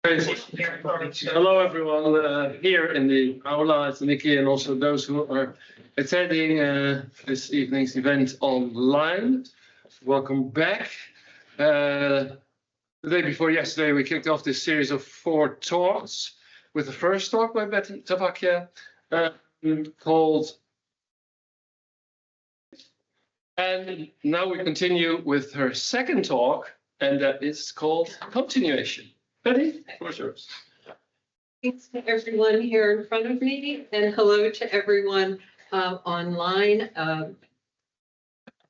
Hello, everyone here in the aula at NIKI, and also those who are attending this evening's event online. Welcome back. The day before yesterday, we kicked off this series of 4 talks with the first talk by Bette Talvacchia called. And now we continue with her second talk, and that is called Continuation. Bette, the floor is yours. Thanks to everyone here in front of me, and hello to everyone online.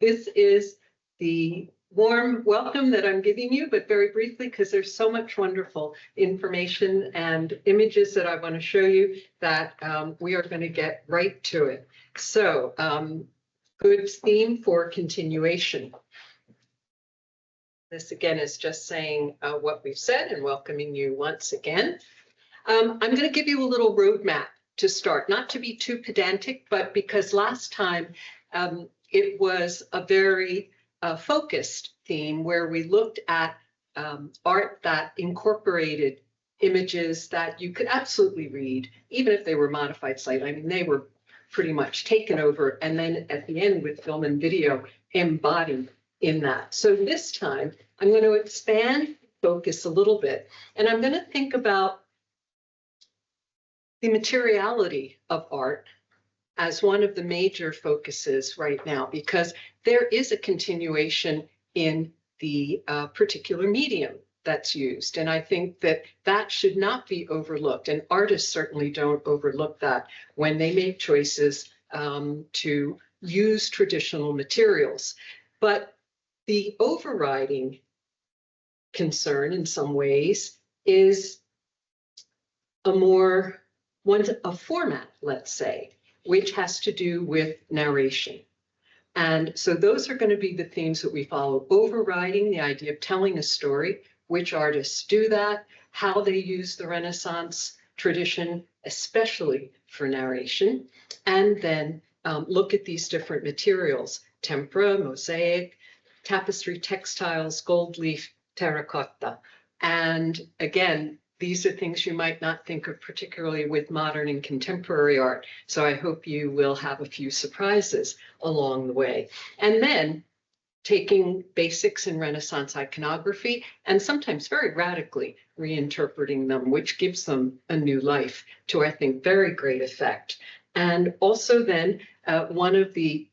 This is the warm welcome that I'm giving you, but very briefly, because there's so much wonderful information and images that I want to show you that we are going to get right to it. So, good theme for continuation. This again is just saying what we've said and welcoming you once again. I'm going to give you a little roadmap to start, not to be too pedantic, but because last time it was a very focused theme where we looked at art that incorporated images that you could absolutely read, even if they were modified slightly. I mean, they were pretty much taken over, and then at the end with film and video embodied in that. So this time I'm going to expand focus a little bit, and I'm going to think about the materiality of art as one of the major focuses right now, because there is a continuation in the particular medium that's used. And I think that that should not be overlooked. And artists certainly don't overlook that when they make choices to use traditional materials. But the overriding concern in some ways is a format, let's say, which has to do with narration. And so those are going to be the themes that we follow, overriding the idea of telling a story, which artists do that, how they use the Renaissance tradition, especially for narration, and then look at these different materials: tempera, mosaic, tapestry, textiles, Goldleaf, terracotta. And again, these are things you might not think of particularly with modern and contemporary art. So I hope you will have a few surprises along the way. And then taking basics in Renaissance iconography and sometimes very radically reinterpreting them, which gives them a new life to, I think, very great effect. And also then one of the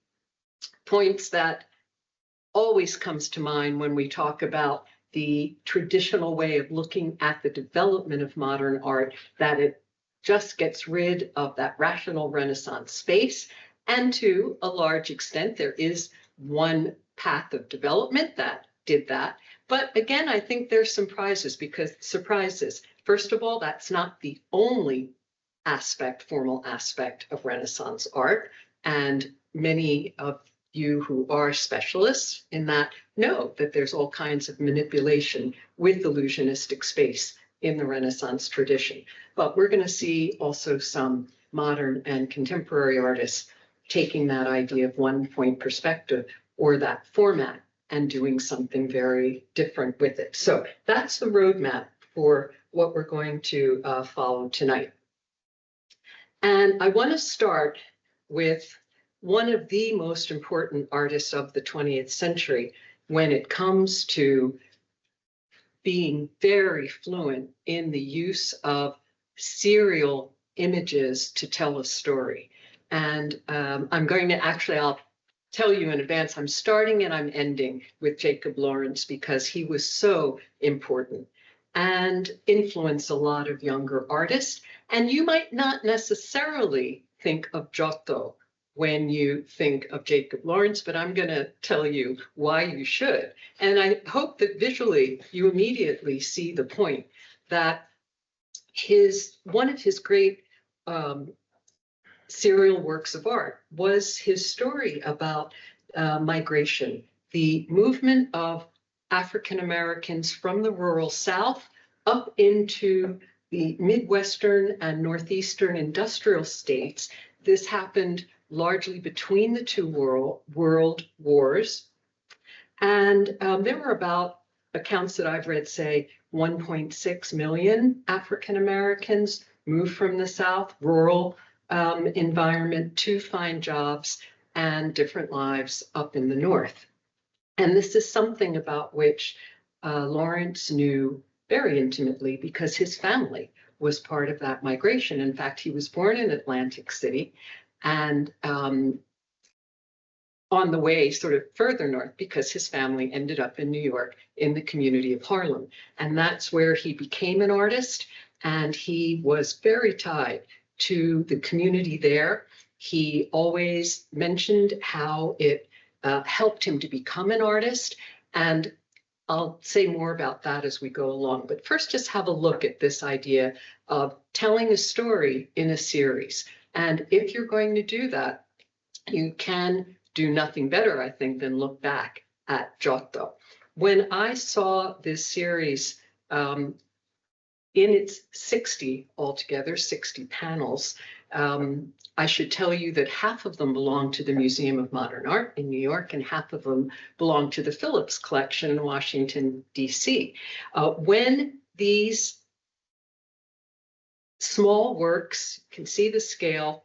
points that always comes to mind when we talk about the traditional way of looking at the development of modern art, that it just gets rid of that rational Renaissance space. And to a large extent, there is one path of development that did that. But again, I think there's some surprises. First of all, that's not the only formal aspect of Renaissance art. And many of you who are specialists in that know that there's all kinds of manipulation with illusionistic space in the Renaissance tradition. But we're going to see also some modern and contemporary artists taking that idea of one-point perspective or that format and doing something very different with it. So that's the roadmap for what we're going to follow tonight. And I want to start with one of the most important artists of the 20th century when it comes to being very fluent in the use of serial images to tell a story. And I'm going to I'll tell you in advance, I'm starting and I'm ending with Jacob Lawrence because he was so important and influenced a lot of younger artists. And you might not necessarily think of Giotto when you think of Jacob Lawrence, but I'm going to tell you why you should. And I hope that visually you immediately see the point that one of his great serial works of art was his story about migration, the movement of African Americans from the rural South up into the Midwestern and Northeastern industrial states. This happened largely between the two world wars. And there were about accounts that I've read say 1.6 million African Americans moved from the South, rural environment, to find jobs and different lives up in the North. And this is something about which Lawrence knew very intimately because his family was part of that migration. In fact, he was born in Atlantic City and on the way sort of further north because his family ended up in New York in the community of Harlem. And that's where he became an artist. And he was very tied to the community there. He always mentioned how it helped him to become an artist. And I'll say more about that as we go along. But first, just have a look at this idea of telling a story in a series. And if you're going to do that, you can do nothing better, I think, than look back at Giotto. When I saw this series in its 60 altogether, 60 panels, I should tell you that half of them belong to the Museum of Modern Art in New York, and half of them belong to the Phillips Collection in Washington, D.C. When these small works, you can see the scale,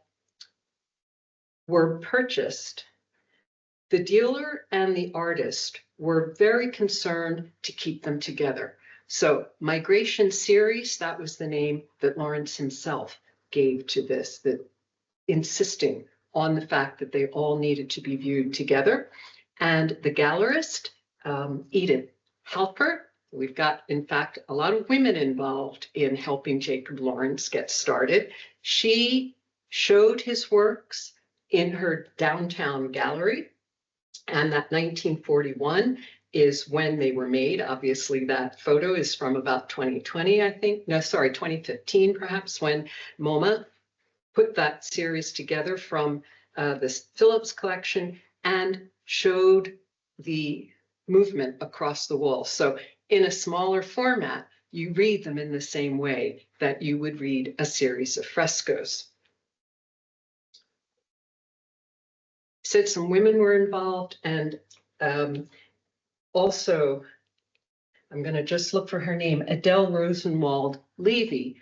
were purchased, the dealer and the artist were very concerned to keep them together. So Migration Series, that was the name that Lawrence himself gave to this, that insisting on the fact that they all needed to be viewed together. And the gallerist, Edith Halpert, we've got, in fact, a lot of women involved in helping Jacob Lawrence get started. She showed his works in her downtown gallery, and that 1941 is when they were made. Obviously, that photo is from about 2020, I think. No, sorry, 2015, perhaps, when MoMA put that series together from this Phillips collection and showed the movement across the wall. So in a smaller format, you read them in the same way that you would read a series of frescoes. Said some women were involved, and also, I'm going to just look for her name, Adele Rosenwald Levy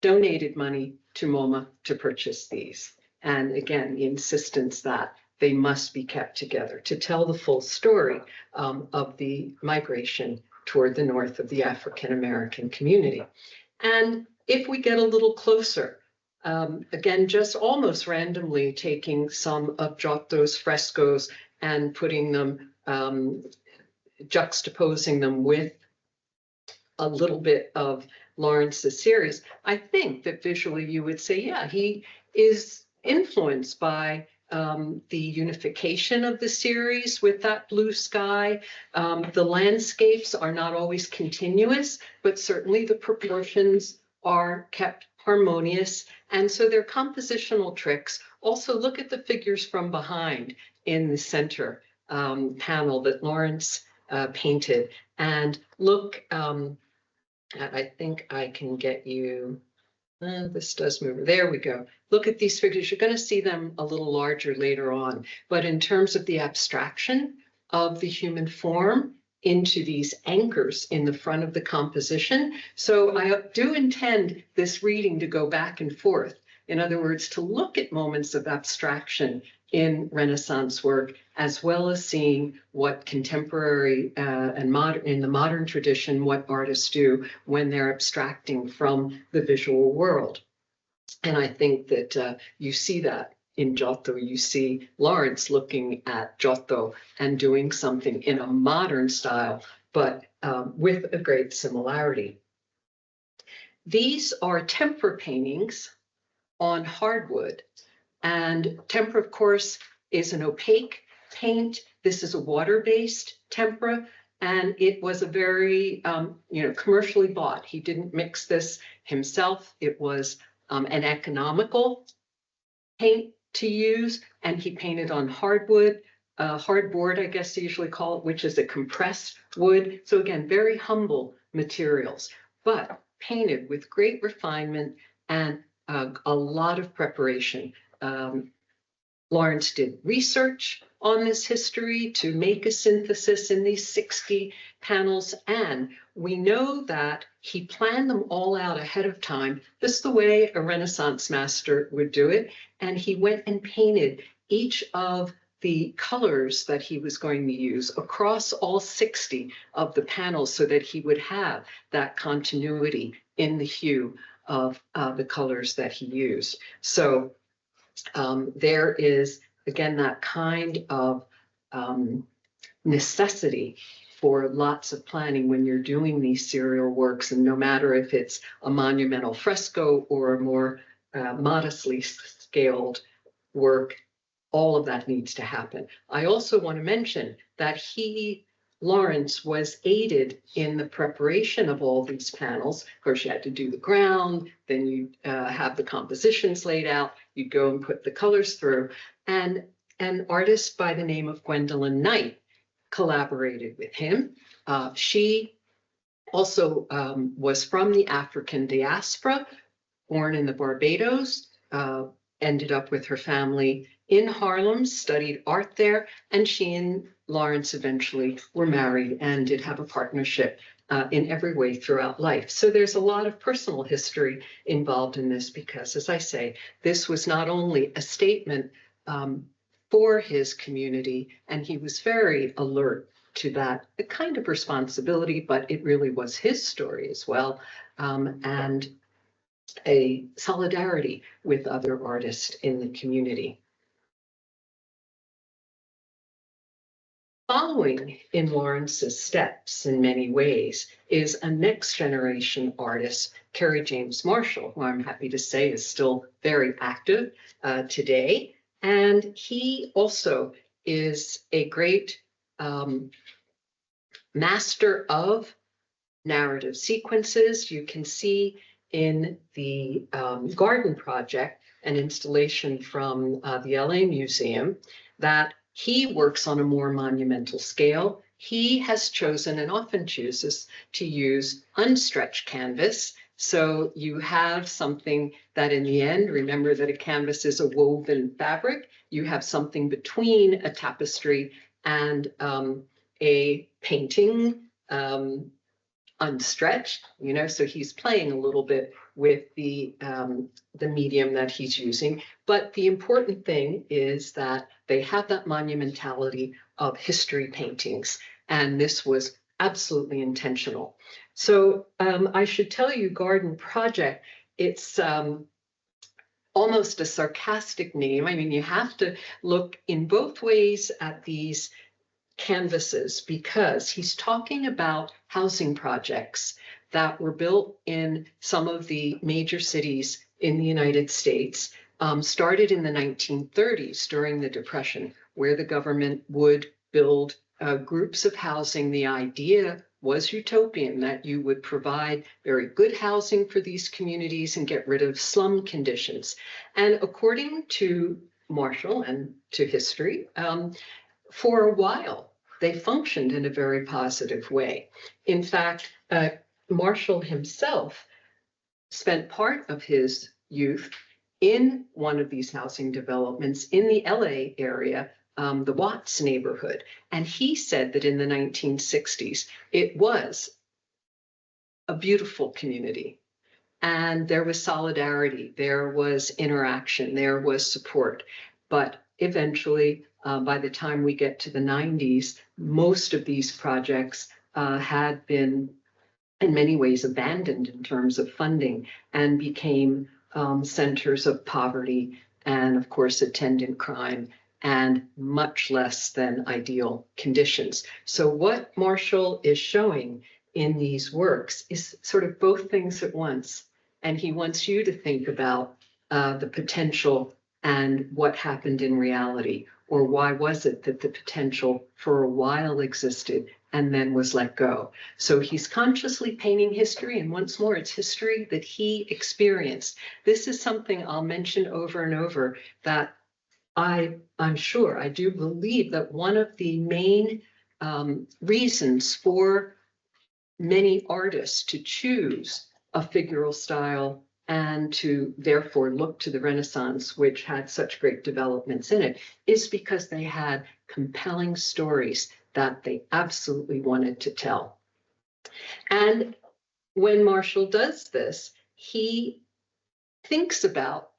donated money to MoMA to purchase these. And again, the insistence that they must be kept together to tell the full story of the migration toward the north of the African American community. And if we get a little closer, again, just almost randomly taking some of Giotto's frescoes and putting them, juxtaposing them with a little bit of Lawrence's series, I think that visually you would say, yeah, he is influenced by the unification of the series with that blue sky. The landscapes are not always continuous, but certainly the proportions are kept harmonious. And so they're compositional tricks. Also look at the figures from behind in the center panel that Lawrence painted, and look, I think I can get you, this does move, there we go. Look at these figures, you're going to see them a little larger later on, but in terms of the abstraction of the human form into these anchors in the front of the composition. So I do intend this reading to go back and forth. In other words, to look at moments of abstraction in Renaissance work, as well as seeing what contemporary and modern, in the modern tradition, what artists do when they're abstracting from the visual world. And I think that you see that in Giotto. You see Lawrence looking at Giotto and doing something in a modern style, but with a great similarity. These are tempera paintings on hardwood. And tempera, of course, is an opaque paint. This is a water-based tempera, and it was a very, commercially bought. He didn't mix this himself. It was an economical paint to use, and he painted on hardwood, hardboard, I guess they usually call it, which is a compressed wood. So again, very humble materials, but painted with great refinement and a lot of preparation. Florence did research on this history to make a synthesis in these 60 panels, and we know that he planned them all out ahead of time, just the way a Renaissance master would do it, and he went and painted each of the colors that he was going to use across all 60 of the panels so that he would have that continuity in the hue of the colors that he used. So there is, again, that kind of necessity for lots of planning when you're doing these serial works, and no matter if it's a monumental fresco or a more modestly scaled work, all of that needs to happen. I also want to mention that Lawrence was aided in the preparation of all these panels. Of course, you had to do the ground, then you have the compositions laid out, you go and put the colors through. And an artist by the name of Gwendolyn Knight collaborated with him. She also was from the African diaspora, born in the Barbados, ended up with her family in Harlem, studied art there, and she and Lawrence eventually were married and did have a partnership in every way throughout life. So there's a lot of personal history involved in this because, as I say, this was not only a statement for his community, and he was very alert to that kind of responsibility, but it really was his story as well, and a solidarity with other artists in the community. Following in Lawrence's steps in many ways is a next generation artist, Kerry James Marshall, who I'm happy to say is still very active today. And he also is a great master of narrative sequences. You can see in the Garden Project, an installation from the LA Museum, that he works on a more monumental scale. He has chosen and often chooses to use unstretched canvas. So you have something that in the end, remember that a canvas is a woven fabric. You have something between a tapestry and a painting, unstretched, you know, so he's playing a little bit with the medium that he's using. But the important thing is that they have that monumentality of history paintings, and this was absolutely intentional. So I should tell you, Garden Project, it's almost a sarcastic name. I mean, you have to look in both ways at these canvases because he's talking about housing projects that were built in some of the major cities in the United States, started in the 1930s during the Depression, where the government would build groups of housing. The idea was utopian, that you would provide very good housing for these communities and get rid of slum conditions. And according to Marshall and to history, for a while, they functioned in a very positive way. In fact, Marshall himself spent part of his youth in one of these housing developments in the LA area, the Watts neighborhood. And he said that in the 1960s, it was a beautiful community. And there was solidarity, there was interaction, there was support. But eventually, by the time we get to the 90s, most of these projects had been in many ways abandoned in terms of funding and became centers of poverty and, of course, attendant crime and much less than ideal conditions. So what Marshall is showing in these works is sort of both things at once. And he wants you to think about the potential and what happened in reality, or why was it that the potential for a while existed and then was let go. So he's consciously painting history, and once more, it's history that he experienced. This is something I'll mention over and over, that I'm sure, I do believe that one of the main reasons for many artists to choose a figural style and to therefore look to the Renaissance, which had such great developments in it, is because they had compelling stories that they absolutely wanted to tell. And when Marshall does this, he thinks about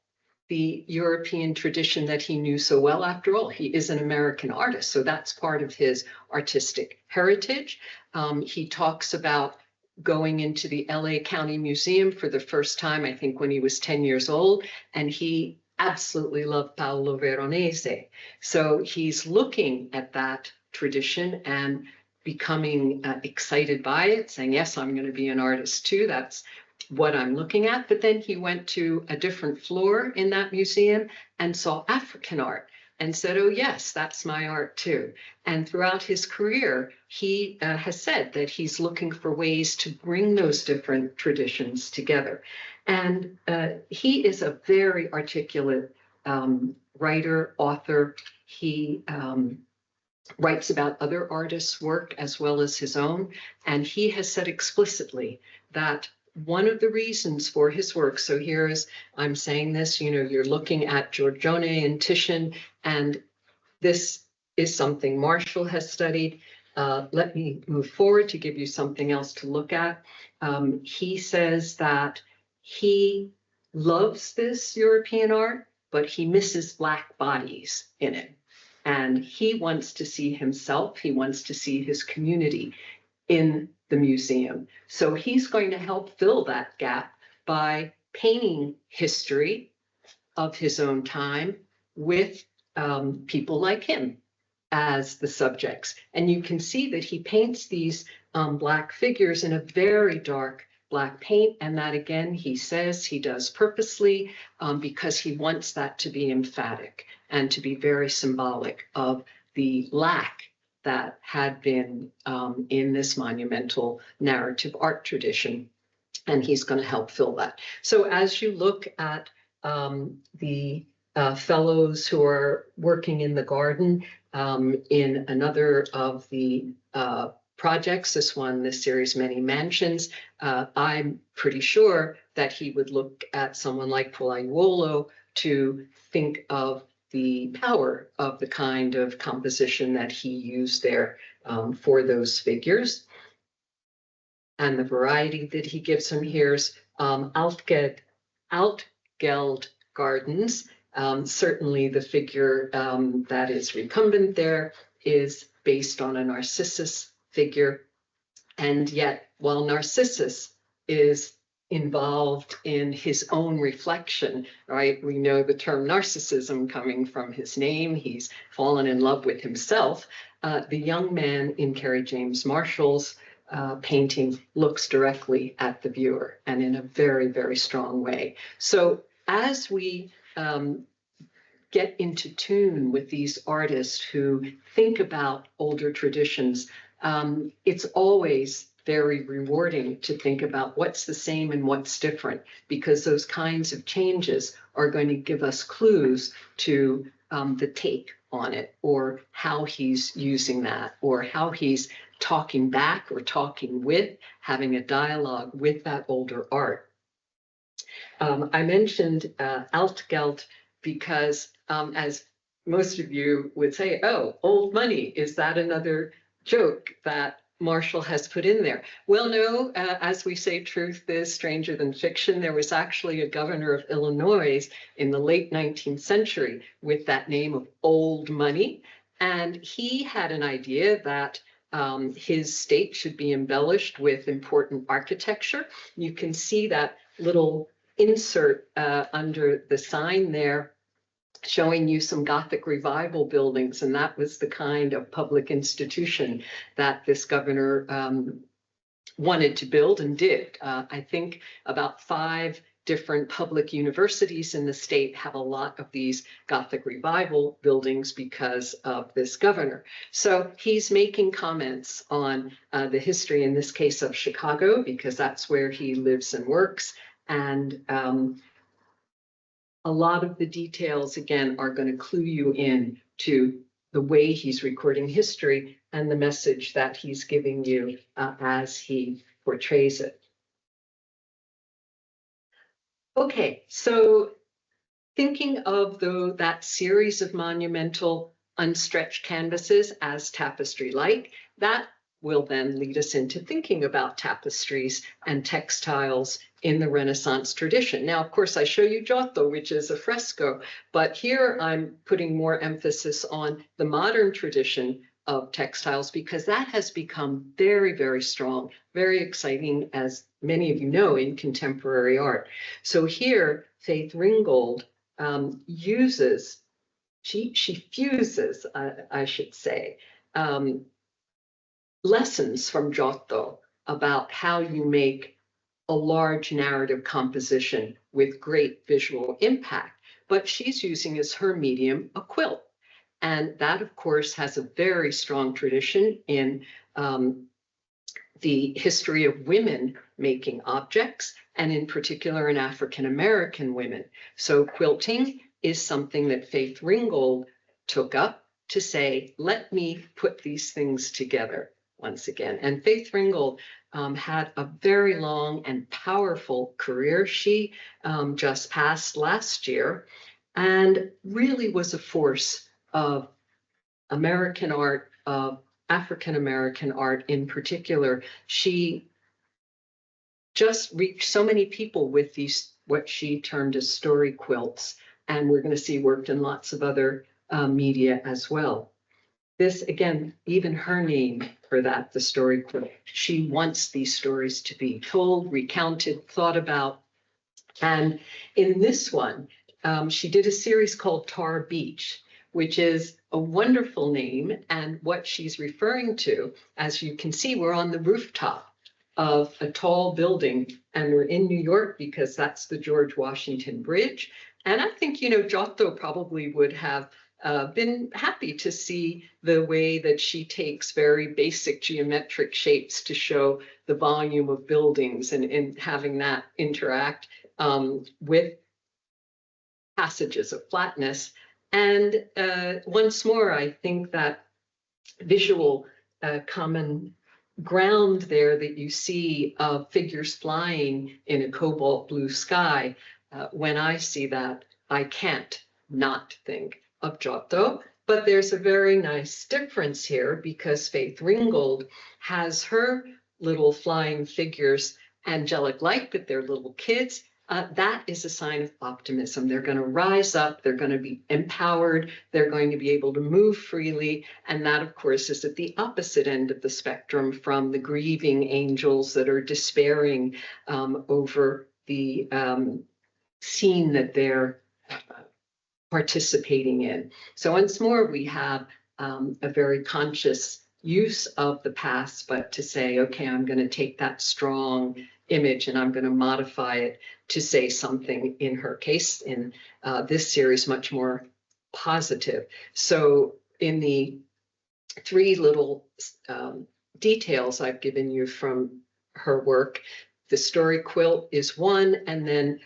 the European tradition that he knew so well. After all, he is an American artist, so that's part of his artistic heritage. He talks about going into the LA County Museum for the first time, I think when he was 10 years old, and he absolutely loved Paolo Veronese. So he's looking at that tradition and becoming excited by it, saying, yes, I'm going to be an artist too. That's what I'm looking at. But then he went to a different floor in that museum and saw African art and said, oh, yes, that's my art too. And throughout his career, he has said that he's looking for ways to bring those different traditions together. And he is a very articulate writer, author. He writes about other artists' work as well as his own. And he has said explicitly that one of the reasons for his work, so here's, I'm saying this, you know, you're looking at Giorgione and Titian, and this is something Marshall has studied. Let me move forward to give you something else to look at. He says that he loves this European art, but he misses Black bodies in it. And he wants to see himself, he wants to see his community in the museum. So he's going to help fill that gap by painting history of his own time with people like him as the subjects. And you can see that he paints these Black figures in a very dark Black paint. And that, again, he says he does purposely because he wants that to be emphatic and to be very symbolic of the lack that had been in this monumental narrative art tradition, and he's going to help fill that. So as you look at the fellows who are working in the garden in another of the projects, this series, Many Mansions, I'm pretty sure that he would look at someone like Pollaiuolo to think of the power of the kind of composition that he used there for those figures. And the variety that he gives them here's Altgeld Gardens. Certainly the figure that is recumbent there is based on a Narcissus figure. And yet, while Narcissus is involved in his own reflection, right? We know the term narcissism coming from his name. He's fallen in love with himself. The young man in Kerry James Marshall's painting looks directly at the viewer and in a very, very strong way. So as we get into tune with these artists who think about older traditions, it's always very rewarding to think about what's the same and what's different, because those kinds of changes are going to give us clues to the take on it, or how he's using that, or how he's talking back or talking with, having a dialogue with that older art. I mentioned Altgeld because, as most of you would say, oh, old money, is that another joke that Marshall has put in there? Well, no, as we say, truth is stranger than fiction. There was actually a governor of Illinois in the late 19th century with that name of Old Money. And he had an idea that his state should be embellished with important architecture. You can see that little insert under the sign there, showing you some Gothic revival buildings, and that was the kind of public institution that this governor wanted to build and did. I think about 5 different public universities in the state have a lot of these Gothic revival buildings because of this governor. So he's making comments on the history, in this case, of Chicago, because that's where he lives and works. And a lot of the details, again, are going to clue you in to the way he's recording history and the message that he's giving you as he portrays it. Okay, so thinking of that series of monumental unstretched canvases as tapestry-like, that will then lead us into thinking about tapestries and textiles in the Renaissance tradition. Now, of course, I show you Giotto, which is a fresco, but here I'm putting more emphasis on the modern tradition of textiles because that has become very, very strong, very exciting, as many of you know, in contemporary art. So here, Faith Ringgold uses, she fuses, I should say, lessons from Giotto about how you make a large narrative composition with great visual impact, but she's using as her medium a quilt. And that, of course, has a very strong tradition in the history of women making objects, and in particular in African-American women. So quilting is something that Faith Ringgold took up to say, let me put these things together once again. And Faith Ringgold had a very long and powerful career. She just passed last year and really was a force of American art, of African-American art in particular. She just reached so many people with these, what she termed as story quilts. And we're going to see worked in lots of other media as well. This, again, even her name for that, the story quilt. She wants these stories to be told, recounted, thought about. And in this one, she did a series called Tar Beach, which is a wonderful name. And what she's referring to, as you can see, we're on the rooftop of a tall building, and we're in New York because that's the George Washington Bridge. And I think, you know, Giotto probably would have been happy to see the way that she takes very basic geometric shapes to show the volume of buildings and having that interact with passages of flatness. And once more, I think that visual common ground there that you see of figures flying in a cobalt blue sky, when I see that, I can't not think of Giotto. But there's a very nice difference here because Faith Ringgold has her little flying figures angelic like, but they're little kids. That is a sign of optimism. They're going to rise up, they're going to be empowered, they're going to be able to move freely. And that, of course, is at the opposite end of the spectrum from the grieving angels that are despairing over the scene that they're participating in. So once more, we have a very conscious use of the past, but to say, okay, I'm going to take that strong image and I'm going to modify it to say something, in her case, in this series, much more positive. So in the three little details I've given you from her work, the story quilt is one, and then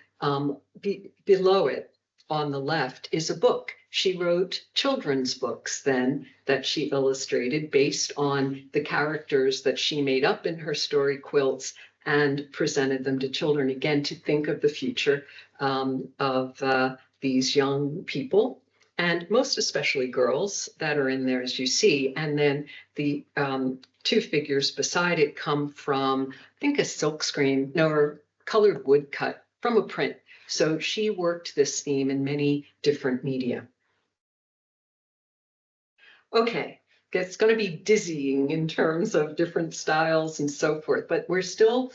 below it on the left is a book. She wrote children's books then that she illustrated based on the characters that she made up in her story quilts and presented them to children, again, to think of the future of these young people, and most especially girls that are in there, as you see. And then the two figures beside it come from, I think, a silkscreen, no, or colored woodcut from a print. So she worked this theme in many different media. Okay. It's going to be dizzying in terms of different styles and so forth, but we're still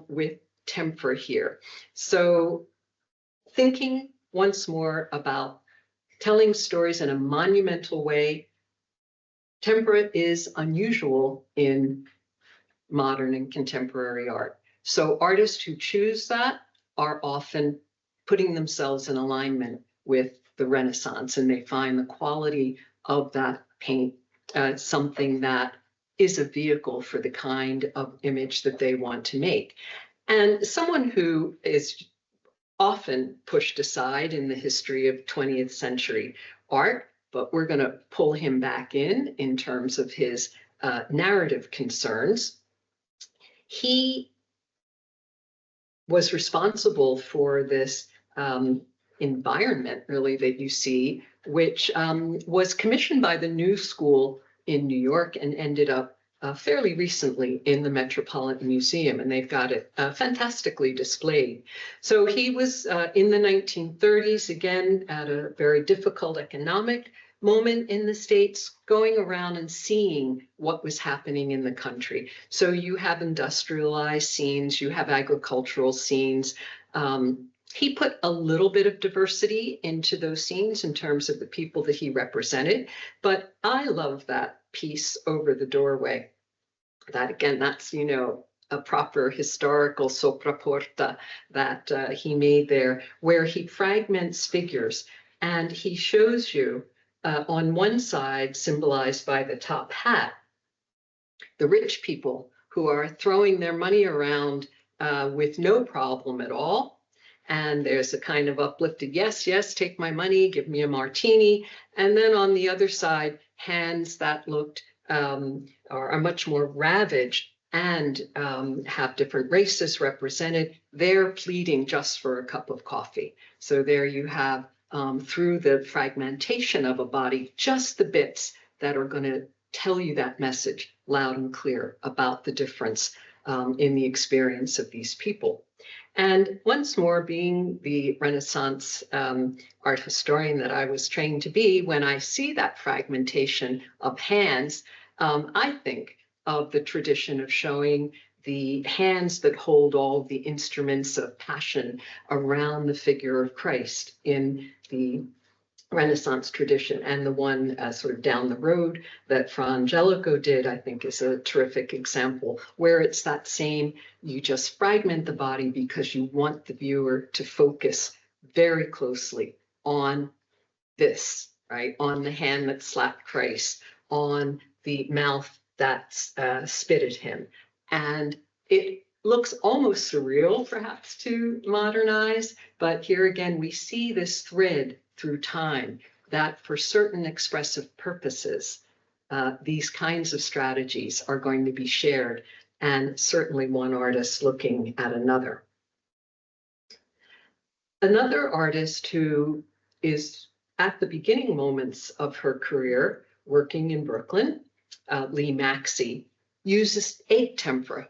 with Tempera here. So thinking once more about telling stories in a monumental way, Tempera is unusual in modern and contemporary art. So artists who choose that are often putting themselves in alignment with the Renaissance, and they find the quality of that paint something that is a vehicle for the kind of image that they want to make. And someone who is often pushed aside in the history of 20th century art, but we're going to pull him back in terms of his narrative concerns. He was responsible for this environment, really, that you see, which was commissioned by the New School in New York and ended up fairly recently in the Metropolitan Museum, and they've got it fantastically displayed. So he was in the 1930s, again, at a very difficult economic moment in the States, going around and seeing what was happening in the country. So you have industrialized scenes, you have agricultural scenes. He put a little bit of diversity into those scenes in terms of the people that he represented, but I love that piece over the doorway. That, again, that's, you know, a proper historical sopraporta that he made there, where he fragments figures and he shows you on one side, symbolized by the top hat, the rich people who are throwing their money around with no problem at all. And there's a kind of uplifted, yes, yes, take my money, give me a martini. And then on the other side, hands that looked are much more ravaged and have different races represented. They're pleading just for a cup of coffee. So there you have, through the fragmentation of a body, just the bits that are going to tell you that message loud and clear about the difference in the experience of these people. And once more, being the Renaissance art historian that I was trained to be, when I see that fragmentation of hands, I think of the tradition of showing the hands that hold all the instruments of passion around the figure of Christ in the Renaissance tradition. And the one sort of down the road that Fra Angelico did, I think, is a terrific example, where it's that same, you just fragment the body because you want the viewer to focus very closely on this, right? On the hand that slapped Christ, on the mouth that spit at him. And it looks almost surreal, perhaps, to modernize, but here again, we see this thread through time that for certain expressive purposes, these kinds of strategies are going to be shared, and certainly one artist looking at another. Another artist who is at the beginning moments of her career working in Brooklyn, Lee Maxey, uses 8 tempera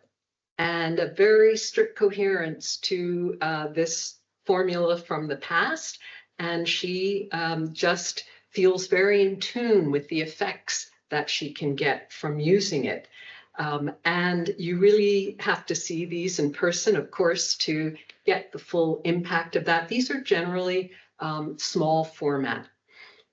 and a very strict coherence to this formula from the past. And she just feels very in tune with the effects that she can get from using it. And you really have to see these in person, of course, to get the full impact of that. These are generally small format.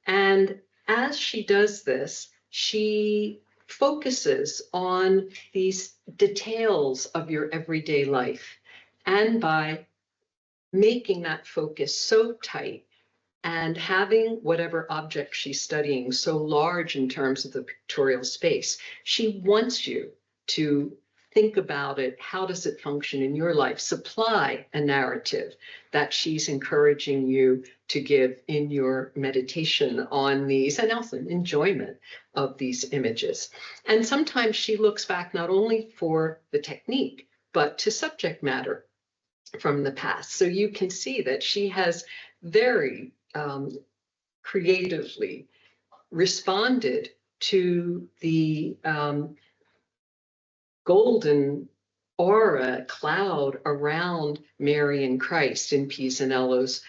And as she does this, she focuses on these details of your everyday life. And by making that focus so tight and having whatever object she's studying so large in terms of the pictorial space, she wants you to think about it. How does it function in your life? Supply a narrative that she's encouraging you to give in your meditation on these, and also enjoyment of these images. And sometimes she looks back not only for the technique, but to subject matter from the past. So you can see that she has very creatively responded to the golden aura cloud around Mary and Christ in Pisanello's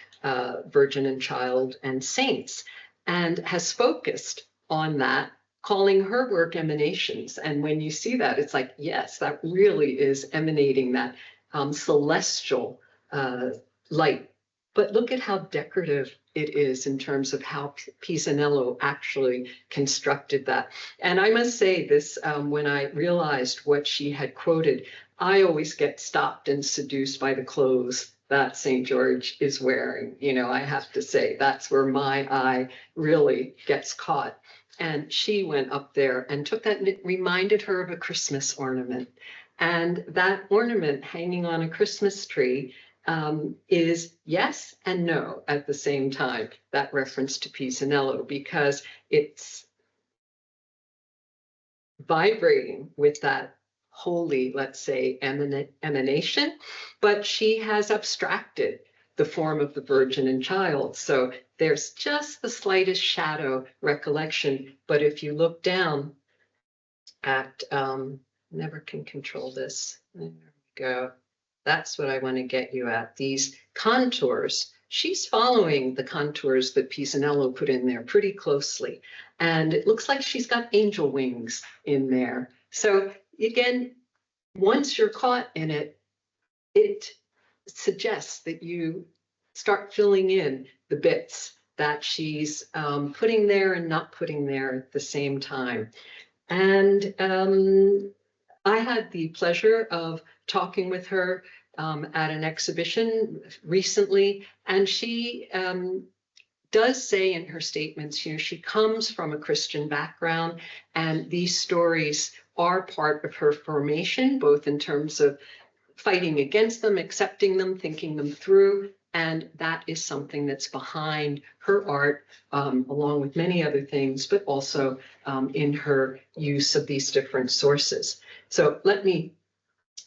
Virgin and Child and Saints, and has focused on that, calling her work emanations. And when you see that, it's like, yes, that really is emanating that celestial light. But look at how decorative it is in terms of how Pisanello actually constructed that. And I must say this, when I realized what she had quoted, I always get stopped and seduced by the clothes that St. George is wearing. You know, I have to say, that's where my eye really gets caught. And she went up there and took that, and it reminded her of a Christmas ornament. And that ornament hanging on a Christmas tree is yes and no at the same time, that reference to Pisanello, because it's vibrating with that holy, let's say, emanation, but she has abstracted the form of the Virgin and Child. So there's just the slightest shadow recollection. But if you look down at, never can control this. There we go. That's what I want to get you at. These contours. She's following the contours that Pisanello put in there pretty closely. And it looks like she's got angel wings in there. So again, once you're caught in it, it suggests that you start filling in the bits that she's putting there and not putting there at the same time. And I had the pleasure of talking with her at an exhibition recently, and she does say in her statements, you know, she comes from a Christian background, and these stories are part of her formation, both in terms of fighting against them, accepting them, thinking them through, and that is something that's behind her art, along with many other things, but also in her use of these different sources. So let me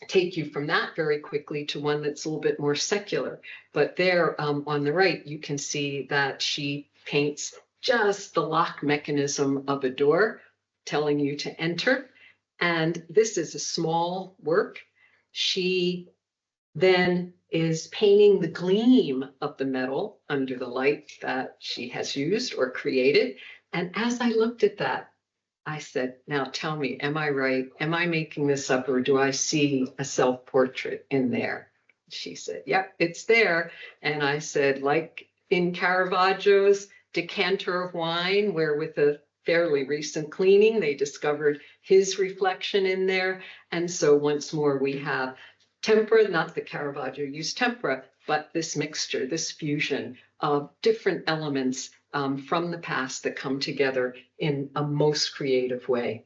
take you from that very quickly to one that's a little bit more secular. But there on the right, you can see that she paints just the lock mechanism of a door, telling you to enter. And this is a small work. She then is painting the gleam of the metal under the light that she has used or created. And as I looked at that, I said, now tell me, am I right? Am I making this up, or do I see a self-portrait in there? She said, yep, it's there. And I said, like in Caravaggio's Decanter of Wine, where with a fairly recent cleaning, they discovered his reflection in there. And so once more, we have tempera, not that Caravaggio used tempera, but this mixture, this fusion of different elements from the past that come together in a most creative way.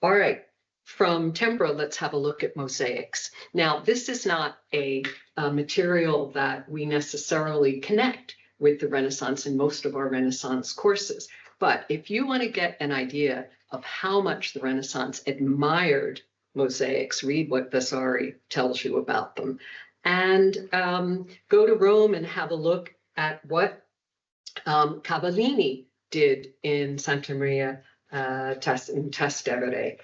All right, from tempera, let's have a look at mosaics. Now, this is not a material that we necessarily connect with the Renaissance in most of our Renaissance courses. But if you want to get an idea of how much the Renaissance admired mosaics, read what Vasari tells you about them, and go to Rome and have a look at what Cavallini did in Santa Maria Trastevere.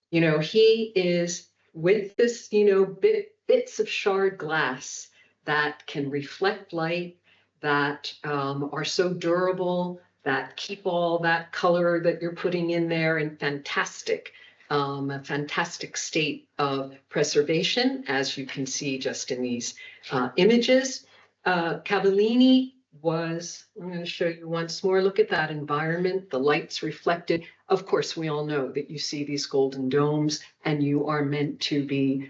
You know, he is with this, you know, bits of shard glass that can reflect light, that are so durable, that keep all that color that you're putting in there in a fantastic state of preservation, as you can see just in these images. Cavallini was, I'm going to show you once more, look at that environment, the light's reflected. Of course, we all know that you see these golden domes and you are meant to be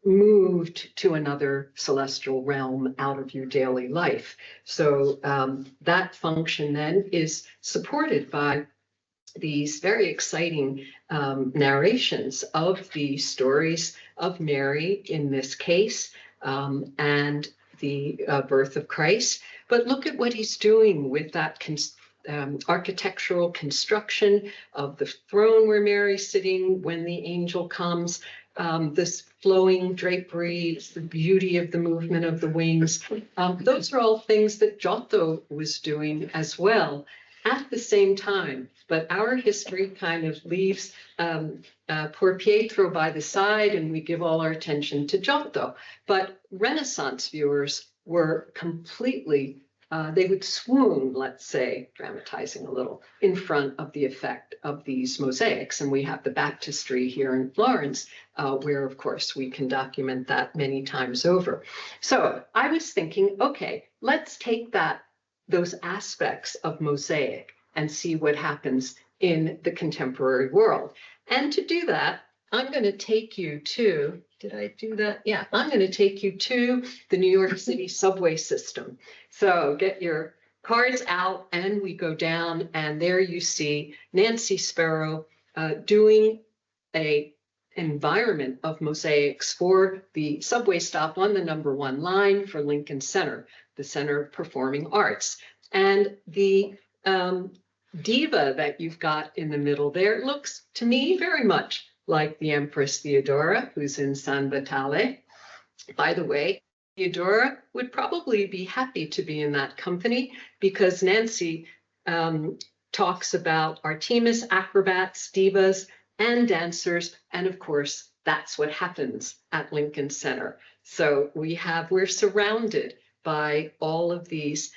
moved to another celestial realm out of your daily life. So that function then is supported by these very exciting narrations of the stories of Mary in this case, and the birth of Christ. But look at what he's doing with that architectural construction of the throne where Mary's sitting when the angel comes, this flowing drapery, the beauty of the movement of the wings. Those are all things that Giotto was doing as well at the same time. But our history kind of leaves poor Pietro by the side, and we give all our attention to Giotto. But Renaissance viewers were completely, they would swoon, let's say, dramatizing a little, in front of the effect of these mosaics. And we have the baptistry here in Florence, where, of course, we can document that many times over. So I was thinking, okay, let's take those aspects of mosaic and see what happens in the contemporary world. And to do that, I'm going to take you to, did I do that? Yeah, I'm going to take you to the New York City subway system. So get your cards out and we go down, and there you see Nancy Sparrow doing an environment of mosaics for the subway stop on the #1 line for Lincoln Center, the Center of Performing Arts. And the diva that you've got in the middle there looks to me very much like the Empress Theodora, who's in San Vitale. By the way, Theodora would probably be happy to be in that company because Nancy talks about Artemis, acrobats, divas, and dancers. And of course, that's what happens at Lincoln Center. So we're surrounded by all of these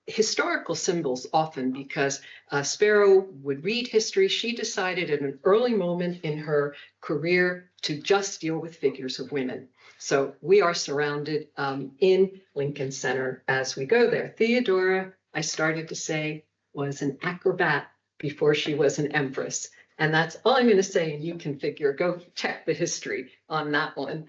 historical symbols often because Sparrow would read history. She decided at an early moment in her career to just deal with figures of women. So we are surrounded in Lincoln Center as we go there. Theodora, I started to say, was an acrobat before she was an empress. And that's all I'm going to say, and you can go check the history on that one.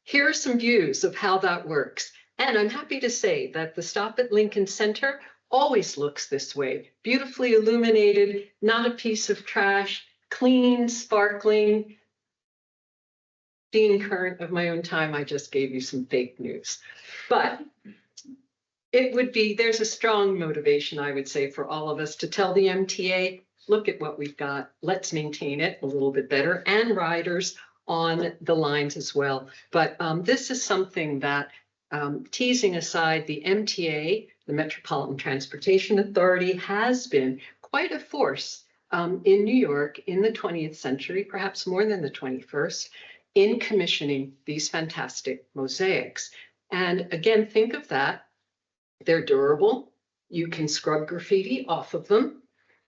Here are some views of how that works. And I'm happy to say that the stop at Lincoln Center always looks this way, beautifully illuminated, not a piece of trash, clean, sparkling. Being current of my own time, I just gave you some fake news. But there's a strong motivation, I would say, for all of us to tell the MTA, look at what we've got, let's maintain it a little bit better, and riders on the lines as well. But this is something that, teasing aside, the MTA, the Metropolitan Transportation Authority, has been quite a force in New York in the 20th century, perhaps more than the 21st, in commissioning these fantastic mosaics. And again, think of that. They're durable. You can scrub graffiti off of them.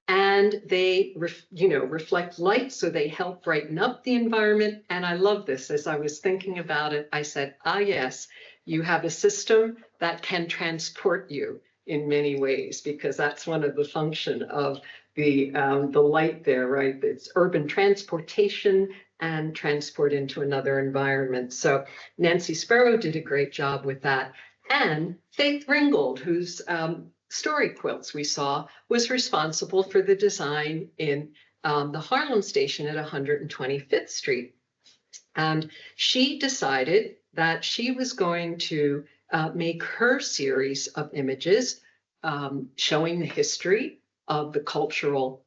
And they reflect light, so they help brighten up the environment. And I love this. As I was thinking about it, I said, yes, you have a system that can transport you in many ways, because that's one of the function of the light there, right? It's urban transportation and transport into another environment. So Nancy Sparrow did a great job with that. And Faith Ringgold, whose story quilts we saw, was responsible for the design in the Harlem station at 125th Street. And she decided that she was going to make her series of images showing the history of the cultural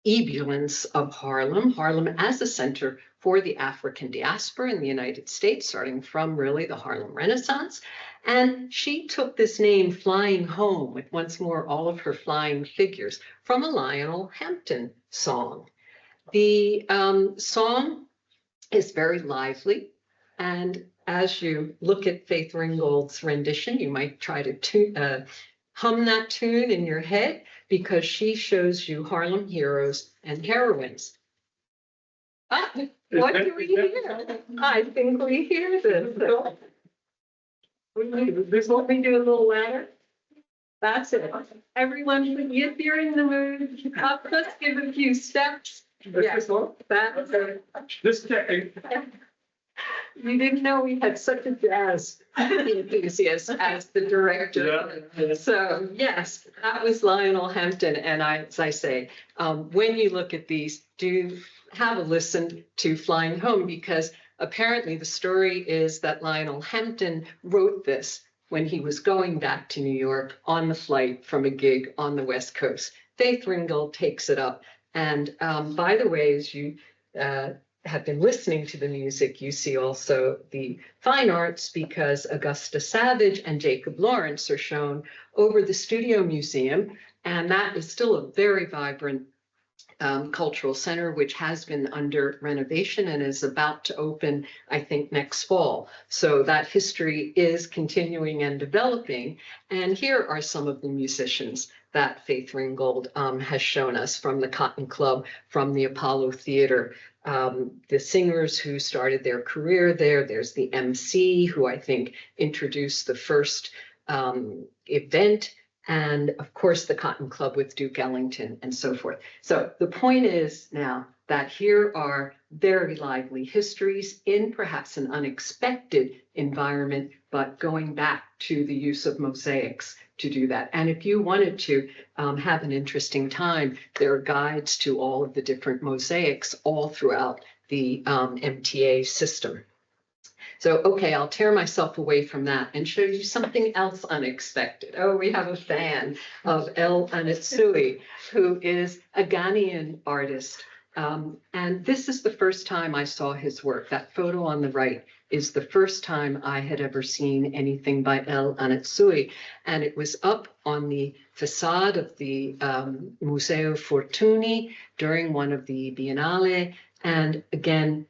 ebullience of Harlem as a center for the African diaspora in the United States, starting from really the Harlem Renaissance. And she took this name, Flying Home, with once more all of her flying figures, from a Lionel Hampton song. The song is very lively, and as you look at Faith Ringgold's rendition, you might try to hum that tune in your head, because she shows you Harlem heroes and heroines. What do we hear? I think we hear this. Let me do a little louder. That's it. Everyone, if you're in the mood, let's give a few steps. Yes, that's it. Just checking. You didn't know we had such a jazz enthusiast as the director. Yeah. So yes, that was Lionel Hampton. And as I say, when you look at these, do have a listen to Flying Home, because apparently the story is that Lionel Hampton wrote this when he was going back to New York on the flight from a gig on the West Coast. Faith Ringgold takes it up. And by the way, as you have been listening to the music, you see also the fine arts, because Augusta Savage and Jacob Lawrence are shown over the Studio Museum. And that is still a very vibrant cultural center, which has been under renovation and is about to open, I think, next fall. So that history is continuing and developing. And here are some of the musicians that Faith Ringgold has shown us, from the Cotton Club, from the Apollo Theater, the singers who started their career there. There's the MC, who I think introduced the first event, and of course the Cotton Club with Duke Ellington and so forth. So the point is now that here are very lively histories in perhaps an unexpected environment, but going back to the use of mosaics to do that. And if you wanted to have an interesting time, there are guides to all of the different mosaics all throughout the MTA system. So, okay, I'll tear myself away from that and show you something else unexpected. Oh, we have a fan of El Anatsui, who is a Ghanaian artist. And this is the first time I saw his work. That photo on the right is the first time I had ever seen anything by El Anatsui. And it was up on the facade of the Museo Fortuny during one of the Biennale. And again,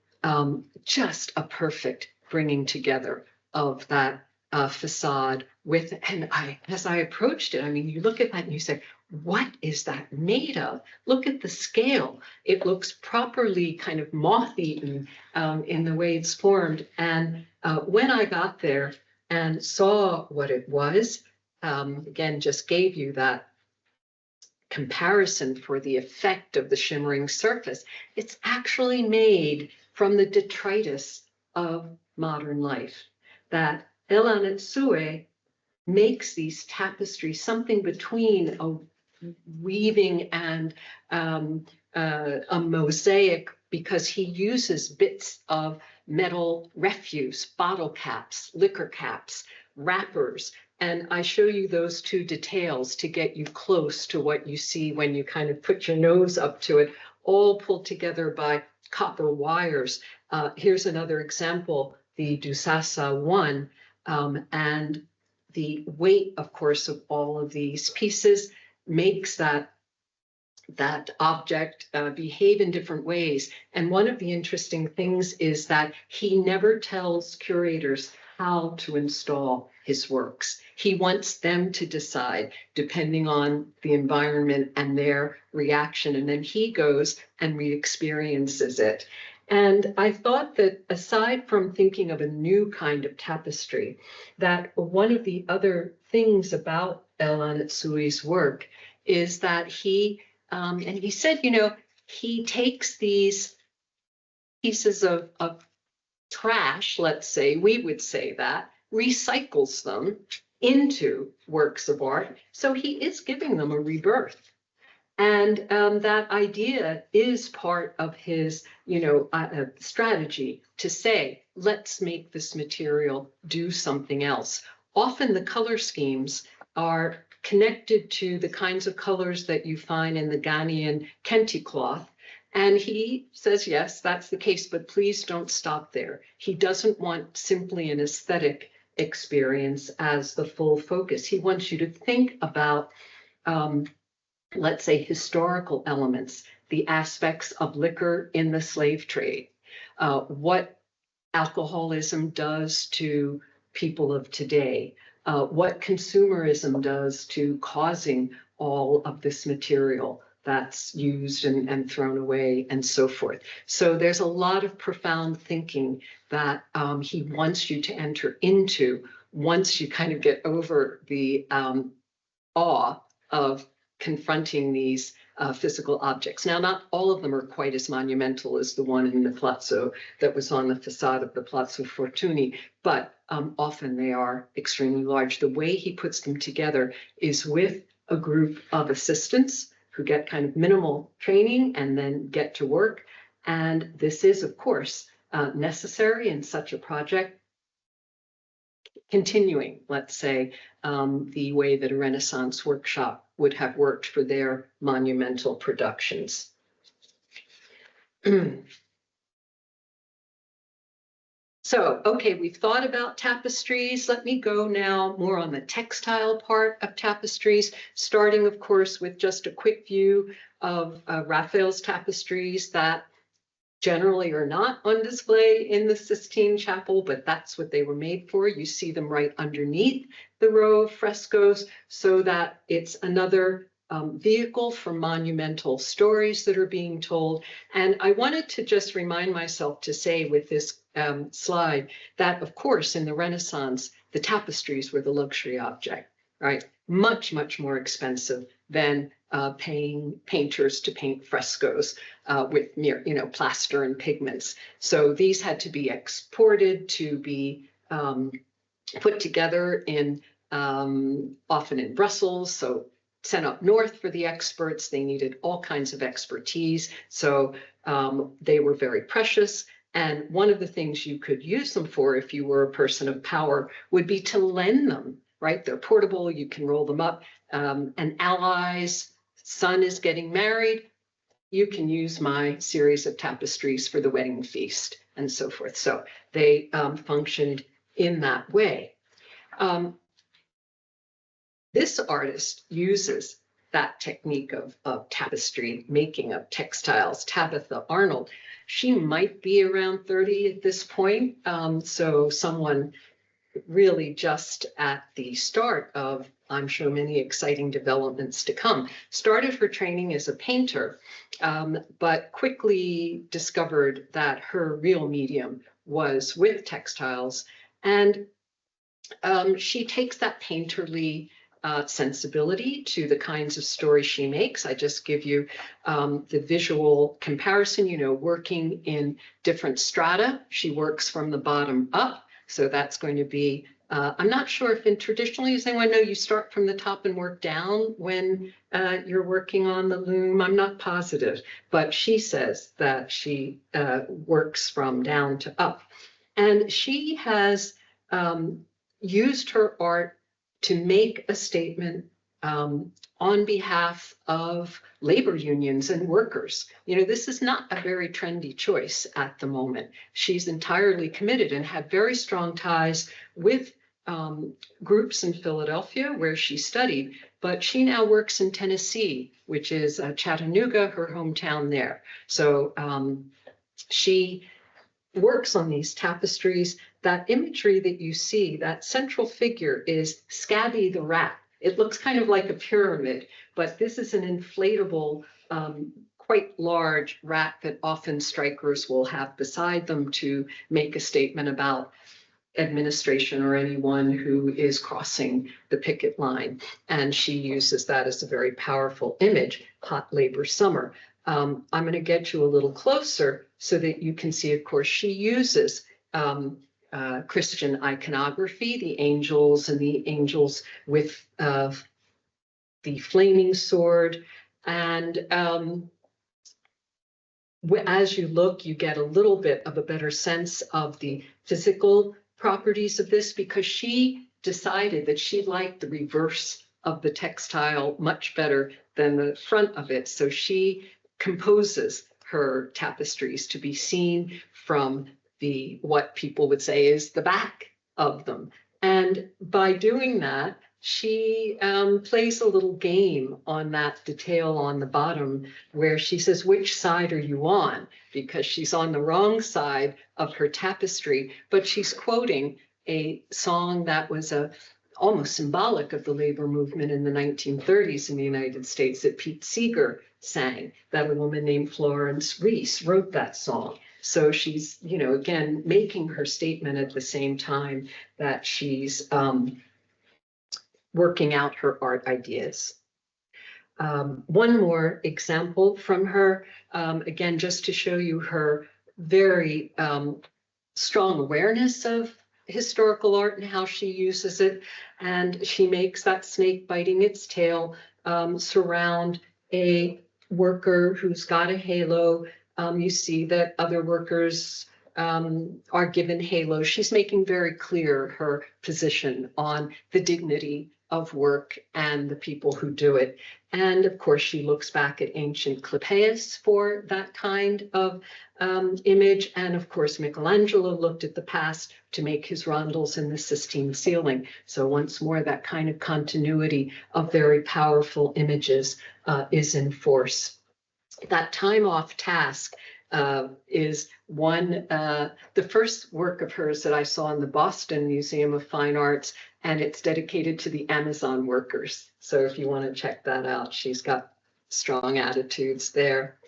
just a perfect bringing together of that facade with, and as I approached it, I mean, you look at that and you say, what is that made of? Look at the scale. It looks properly kind of moth-eaten in the way it's formed. And when I got there and saw what it was, again, just gave you that comparison for the effect of the shimmering surface. It's actually made from the detritus of modern life. That El Anatsui makes these tapestries something between a weaving and a mosaic, because he uses bits of metal refuse, bottle caps, liquor caps, wrappers. And I show you those two details to get you close to what you see when you kind of put your nose up to it, all pulled together by copper wires. Here's another example, the Dusasa one, and the weight, of course, of all of these pieces makes that object behave in different ways. And one of the interesting things is that he never tells curators how to install his works. He wants them to decide depending on the environment and their reaction. And then he goes and re-experiences it. And I thought that aside from thinking of a new kind of tapestry, that one of the other things about El Anatsui's work is that he, and he said, you know, he takes these pieces of trash, let's say, we would say that, recycles them into works of art. So he is giving them a rebirth. And that idea is part of his, you know, strategy to say, let's make this material do something else. Often the color schemes are connected to the kinds of colors that you find in the Ghanaian kente cloth. And he says, yes, that's the case, but please don't stop there. He doesn't want simply an aesthetic experience as the full focus. He wants you to think about, let's say, historical elements, the aspects of liquor in the slave trade, what alcoholism does to people of today, what consumerism does to causing all of this material that's used and thrown away and so forth. So there's a lot of profound thinking that he wants you to enter into once you kind of get over the awe of confronting these physical objects. Now, not all of them are quite as monumental as the one in the Palazzo that was on the facade of the Palazzo Fortuny, but often they are extremely large. The way he puts them together is with a group of assistants who get kind of minimal training and then get to work. And this is, of course, necessary in such a project, continuing, let's say, the way that a Renaissance workshop would have worked for their monumental productions. So, okay, we've thought about tapestries. Let me go now more on the textile part of tapestries, starting, of course, with just a quick view of Raphael's tapestries that generally are not on display in the Sistine Chapel, but that's what they were made for. You see them right underneath the row of frescoes, so that it's another vehicle for monumental stories that are being told. And I wanted to just remind myself to say with this slide that, of course, in the Renaissance, the tapestries were the luxury object, right? Much, much more expensive than paying painters to paint frescoes with mere, you know, plaster and pigments. So these had to be exported to be put together in often in Brussels. So sent up north for the experts. They needed all kinds of expertise. So they were very precious. And one of the things you could use them for if you were a person of power would be to lend them, right? They're portable, you can roll them up. And allies, son is getting married, you can use my series of tapestries for the wedding feast and so forth. So they functioned in that way. This artist uses that technique of tapestry making, of textiles. Tabitha Arnold, she might be around 30 at this point. So someone really just at the start of, I'm sure, many exciting developments to come. Started her training as a painter, but quickly discovered that her real medium was with textiles. And she takes that painterly sensibility to the kinds of stories she makes. I just give you the visual comparison, you know, working in different strata. She works from the bottom up. So that's going to be, I'm not sure if in traditionally, does anyone know you start from the top and work down when you're working on the loom? I'm not positive, but she says that she works from down to up. And she has used her art to make a statement on behalf of labor unions and workers. You know, this is not a very trendy choice at the moment. She's entirely committed and had very strong ties with groups in Philadelphia where she studied, but she now works in Tennessee, which is Chattanooga, her hometown there. So she works on these tapestries. That imagery that you see, that central figure is Scabby the rat. It looks kind of like a pyramid, but this is an inflatable, quite large rat that often strikers will have beside them to make a statement about administration or anyone who is crossing the picket line. And she uses that as a very powerful image, hot labor summer. I'm going to get you a little closer so that you can see, of course, she uses Christian iconography, the angels and the angels with the flaming sword. And as you look, you get a little bit of a better sense of the physical properties of this, because she decided that she liked the reverse of the textile much better than the front of it. So she composes her tapestries to be seen from the, what people would say is the back of them. And by doing that, she plays a little game on that detail on the bottom where she says, which side are you on? Because she's on the wrong side of her tapestry, but she's quoting a song that was almost symbolic of the labor movement in the 1930s in the United States that Pete Seeger sang, that a woman named Florence Reese wrote that song. So she's, you know, again, making her statement at the same time that she's working out her art ideas. One more example from her, again, just to show you her very strong awareness of historical art and how she uses it. And she makes that snake biting its tail surround a worker who's got a halo. You see that other workers are given halos. She's making very clear her position on the dignity of work and the people who do it. And of course, she looks back at ancient Clypeus for that kind of image. And of course, Michelangelo looked at the past to make his rondels in the Sistine ceiling. So once more, that kind of continuity of very powerful images is in force. That time off task is one, the first work of hers that I saw in the Boston Museum of Fine Arts, and it's dedicated to the Amazon workers. So if you want to check that out, she's got strong attitudes there.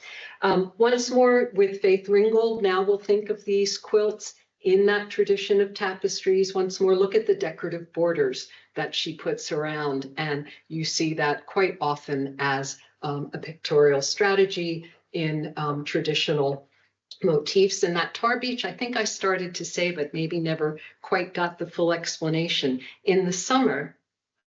Once more with Faith Ringgold, now we'll think of these quilts in that tradition of tapestries. Once more, look at the decorative borders that she puts around, and you see that quite often as a pictorial strategy in traditional motifs. And that tar beach, I think I started to say, but maybe never quite got the full explanation. In the summer,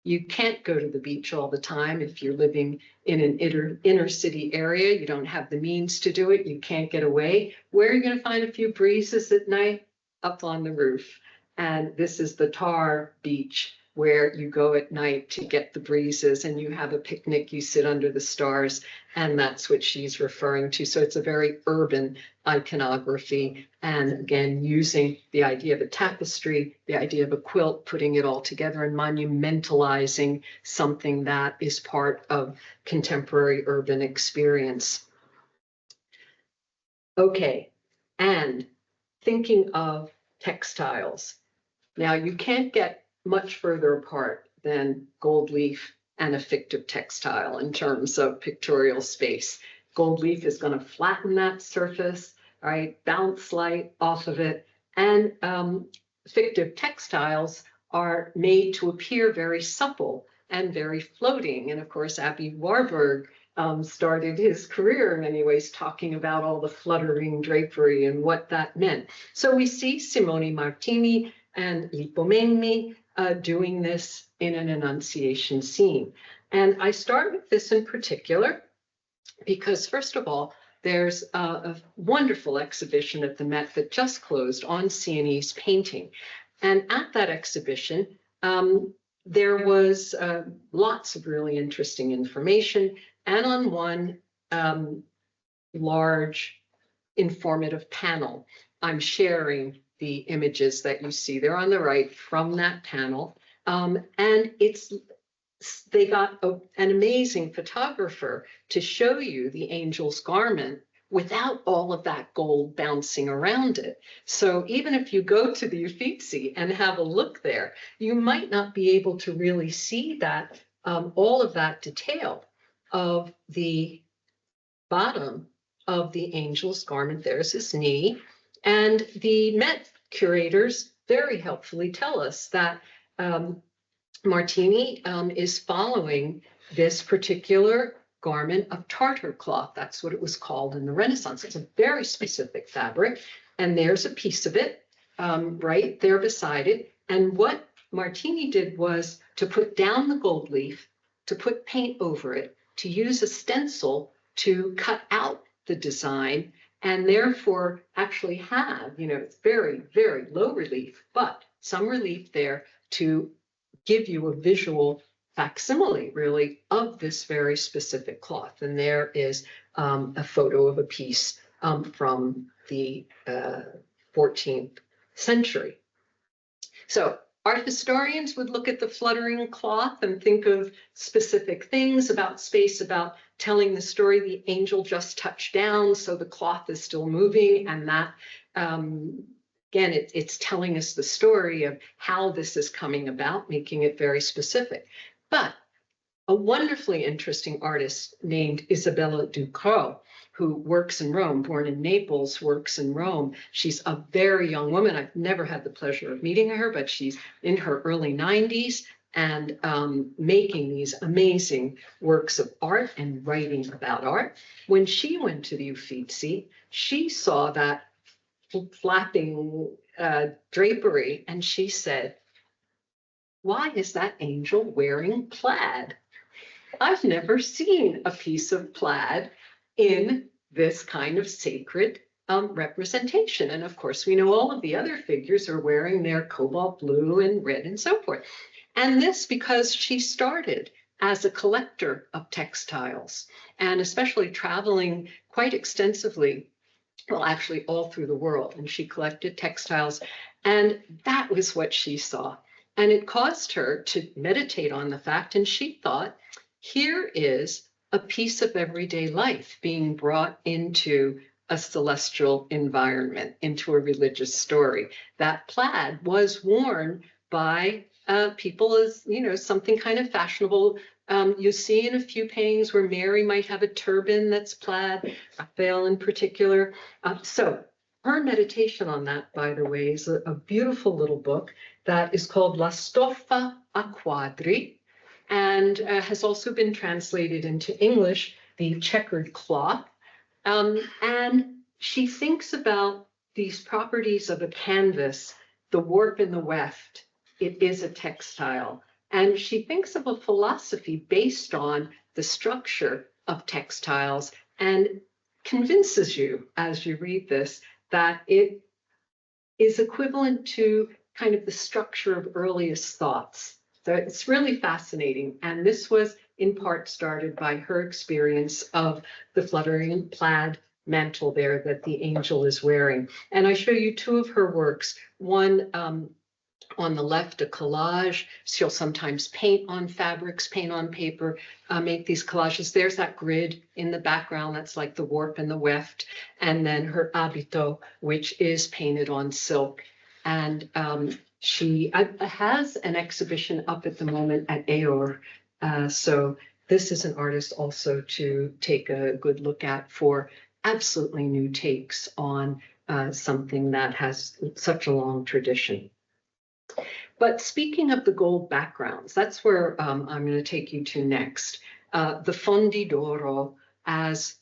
You can't go to the beach all the time if you're living in an inner city area. You don't have the means to do it. You can't get away. Where are you going to find a few breezes at night? Up on the roof. And this is the Tar Beach, where you go at night to get the breezes and you have a picnic, you sit under the stars, and that's what she's referring to. So it's a very urban iconography. And again, using the idea of a tapestry, the idea of a quilt, putting it all together and monumentalizing something that is part of contemporary urban experience. Okay, and thinking of textiles. Now, you can't get much further apart than Goldleaf and a fictive textile in terms of pictorial space. Goldleaf is going to flatten that surface, right? Bounce light off of it. And fictive textiles are made to appear very supple and very floating. And of course, Aby Warburg started his career in many ways talking about all the fluttering drapery and what that meant. So we see Simone Martini and Lipomeni doing this in an Annunciation scene. And I start with this in particular because, first of all, there's a wonderful exhibition at the Met that just closed on Sienese painting. And at that exhibition, there was lots of really interesting information. And on one large informative panel, I'm sharing the images that you see there on the right from that panel. And they got an amazing photographer to show you the angel's garment without all of that gold bouncing around it. So even if you go to the Uffizi and have a look there, you might not be able to really see that all of that detail of the bottom of the angel's garment. There's his knee. And the Met curators very helpfully tell us that Martini is following this particular garment of Tartar cloth. That's what it was called in the Renaissance. It's a very specific fabric. And there's a piece of it right there beside it. And what Martini did was to put down the gold leaf, to put paint over it, to use a stencil to cut out the design, and therefore actually have, it's very, very low relief, but some relief there to give you a visual facsimile, really, of this very specific cloth. And there is a photo of a piece from the 14th century. So art historians would look at the fluttering cloth and think of specific things about space, about telling the story. The angel just touched down, so the cloth is still moving, and that, again, it's telling us the story of how this is coming about, making it very specific. But a wonderfully interesting artist named Isabella Ducrot, who works in Rome, born in Naples, works in Rome. She's a very young woman. I've never had the pleasure of meeting her, but she's in her early 90s and making these amazing works of art and writing about art. When she went to the Uffizi, she saw that flapping drapery, and she said, "Why is that angel wearing plaid? I've never seen a piece of plaid in this kind of sacred representation." And of course, we know all of the other figures are wearing their cobalt blue and red and so forth. And this because she started as a collector of textiles, and especially traveling quite extensively, well, actually all through the world. And she collected textiles, and that was what she saw. And it caused her to meditate on the fact, and she thought, here is a piece of everyday life being brought into a celestial environment, into a religious story. That plaid was worn by people as, something kind of fashionable. You see in a few paintings where Mary might have a turban that's plaid, Raphael in particular. So her meditation on that, by the way, is a beautiful little book that is called La Stoffa a Quadri, and has also been translated into English, The Checkered Cloth. And she thinks about these properties of a canvas, the warp and the weft. It is a textile. And she thinks of a philosophy based on the structure of textiles and convinces you as you read this that it is equivalent to kind of the structure of earliest thoughts. So it's really fascinating. And this was in part started by her experience of the fluttering plaid mantle there that the angel is wearing. And I show you two of her works. One on the left, a collage. She'll sometimes paint on fabrics, paint on paper, make these collages. There's that grid in the background. That's like the warp and the weft. And then her abito, which is painted on silk. And she has an exhibition up at the moment at AOR. So this is an artist also to take a good look at for absolutely new takes on something that has such a long tradition. But speaking of the gold backgrounds, that's where I'm going to take you to next. The Fondi d'oro as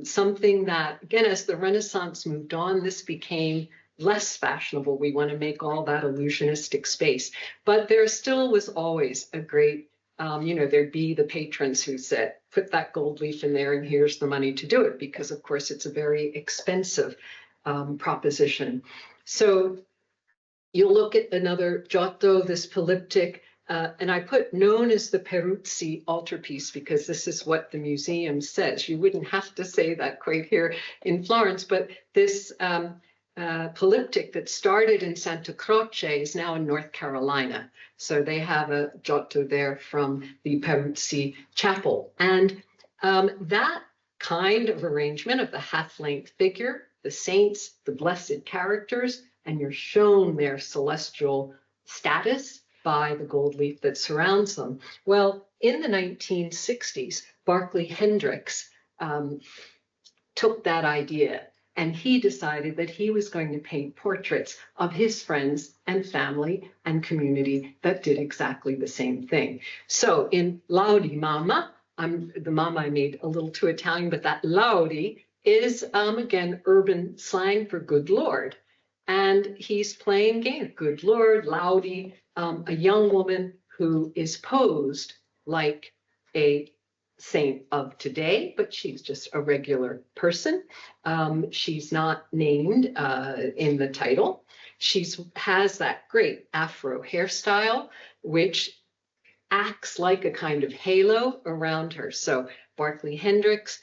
something that, again, as the Renaissance moved on, this became less fashionable. We want to make all that illusionistic space. But there still was always a great, there'd be the patrons who said, put that gold leaf in there and here's the money to do it, because of course it's a very expensive proposition. So you'll look at another Giotto, this polyptych, and I put known as the Peruzzi altarpiece because this is what the museum says. You wouldn't have to say that quite here in Florence, but this polyptych that started in Santa Croce is now in North Carolina. So they have a Giotto there from the Peruzzi chapel. And that kind of arrangement of the half-length figure, the saints, the blessed characters, and you're shown their celestial status by the gold leaf that surrounds them. Well, in the 1960s, Barclay Hendricks took that idea and he decided that he was going to paint portraits of his friends and family and community that did exactly the same thing. So in Laudi Mamma, the Mamma I made a little too Italian, but that Laudi is, again, urban slang for good Lord. And he's playing game, good Lord, Laudi, a young woman who is posed like a saint of today, but she's just a regular person. She's not named in the title. She has that great Afro hairstyle, which acts like a kind of halo around her. So Barclay Hendricks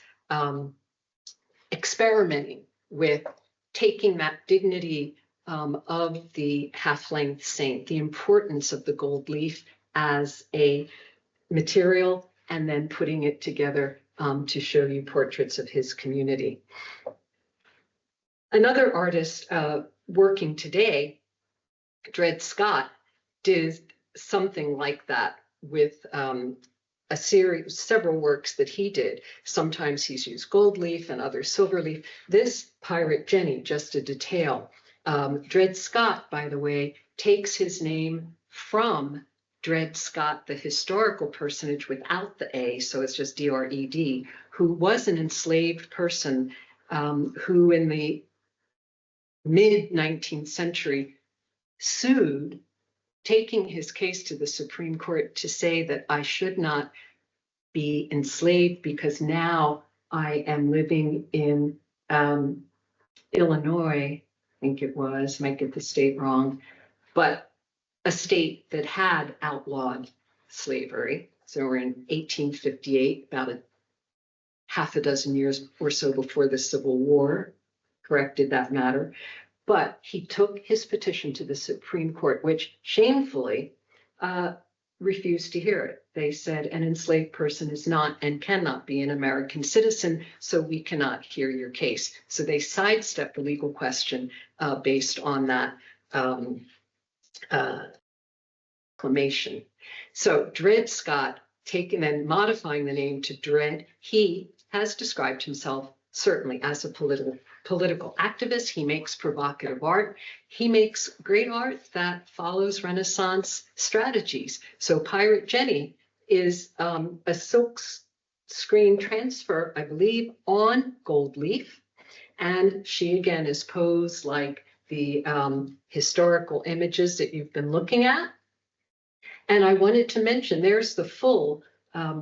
experimenting with taking that dignity of the half-length saint, the importance of the gold leaf as a material, and then putting it together to show you portraits of his community. Another artist working today, Dred Scott, did something like that with a series, several works that he did. Sometimes he's used gold leaf and other silver leaf. This Pirate Jenny, just a detail. Dred Scott, by the way, takes his name from Dred Scott, the historical personage without the A, so it's just D-R-E-D, who was an enslaved person who in the mid-19th century sued, taking his case to the Supreme Court to say that I should not be enslaved because now I am living in Illinois, I think it was, might get the state wrong, but a state that had outlawed slavery. So we're in 1858, about half a dozen years or so before the Civil War, corrected that matter. But he took his petition to the Supreme Court, which shamefully refused to hear it. They said an enslaved person is not and cannot be an American citizen, so we cannot hear your case. So they sidestepped the legal question based on that proclamation. So Dred Scott, taking and modifying the name to Dred, he has described himself certainly as a political activist. He makes provocative art. He makes great art that follows Renaissance strategies. So Pirate Jenny is a silk screen transfer, I believe, on gold leaf. And she, again, is posed like the historical images that you've been looking at. And I wanted to mention, there's the full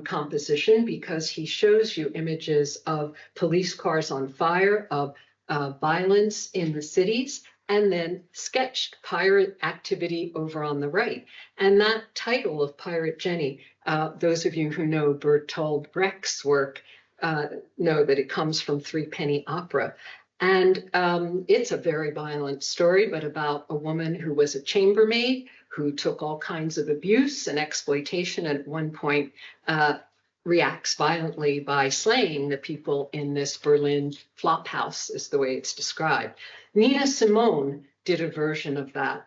composition, because he shows you images of police cars on fire, of violence in the cities, and then sketched pirate activity over on the right. And that title of Pirate Jenny, those of you who know Bertolt Brecht's work know that it comes from Threepenny Opera. And it's a very violent story, but about a woman who was a chambermaid who took all kinds of abuse and exploitation, and at one point reacts violently by slaying the people in this Berlin flop house, is the way it's described. Nina Simone did a version of that,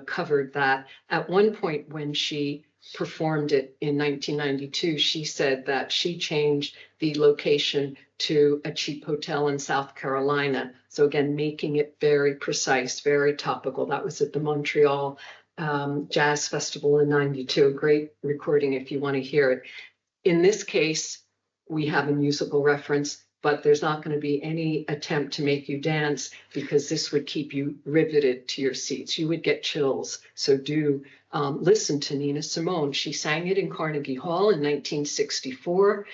covered that. At one point when she performed it in 1992, she said that she changed the location to a cheap hotel in South Carolina. So again, making it very precise, very topical. That was at the Montreal Jazz Festival in 92, a great recording if you want to hear it. In this case, we have a musical reference, but there's not going to be any attempt to make you dance, because this would keep you riveted to your seats. You would get chills. So do listen to Nina Simone. She sang it in Carnegie Hall in 1964.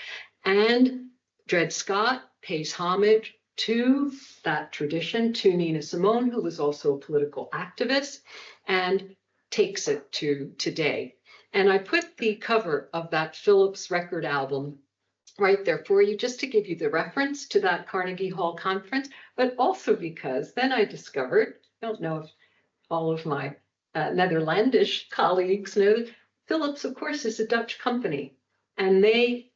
And Dred Scott pays homage to that tradition, to Nina Simone, who was also a political activist, and takes it to today. And I put the cover of that Phillips record album right there for you, just to give you the reference to that Carnegie Hall conference, but also because then I discovered, I don't know if all of my Netherlandish colleagues know, that Philips, of course, is a Dutch company, and they,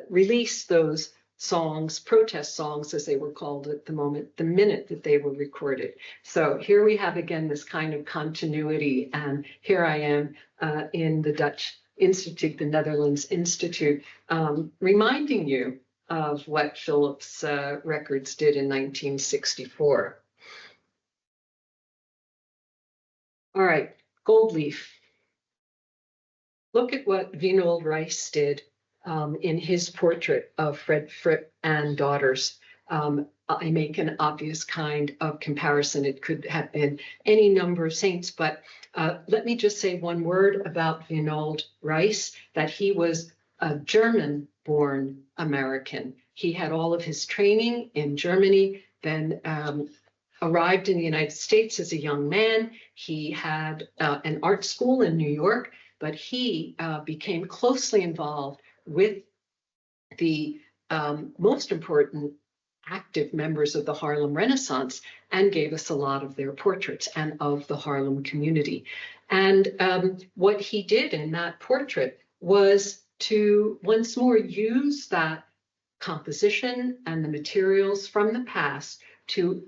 released those songs, protest songs, as they were called at the moment, the minute that they were recorded. So here we have again this kind of continuity, and here I am in the Dutch Institute, the Netherlands Institute, reminding you of what Philips Records did in 1964. All right, Goldleaf. Look at what Winold Reiss did in his portrait of Fred Fripp and daughters. I make an obvious kind of comparison. It could have been any number of saints, but let me just say one word about Winold Reiss, that he was a German-born American. He had all of his training in Germany, then arrived in the United States as a young man. He had an art school in New York, but he became closely involved with the most important active members of the Harlem Renaissance, and gave us a lot of their portraits and of the Harlem community. And what he did in that portrait was to once more use that composition and the materials from the past to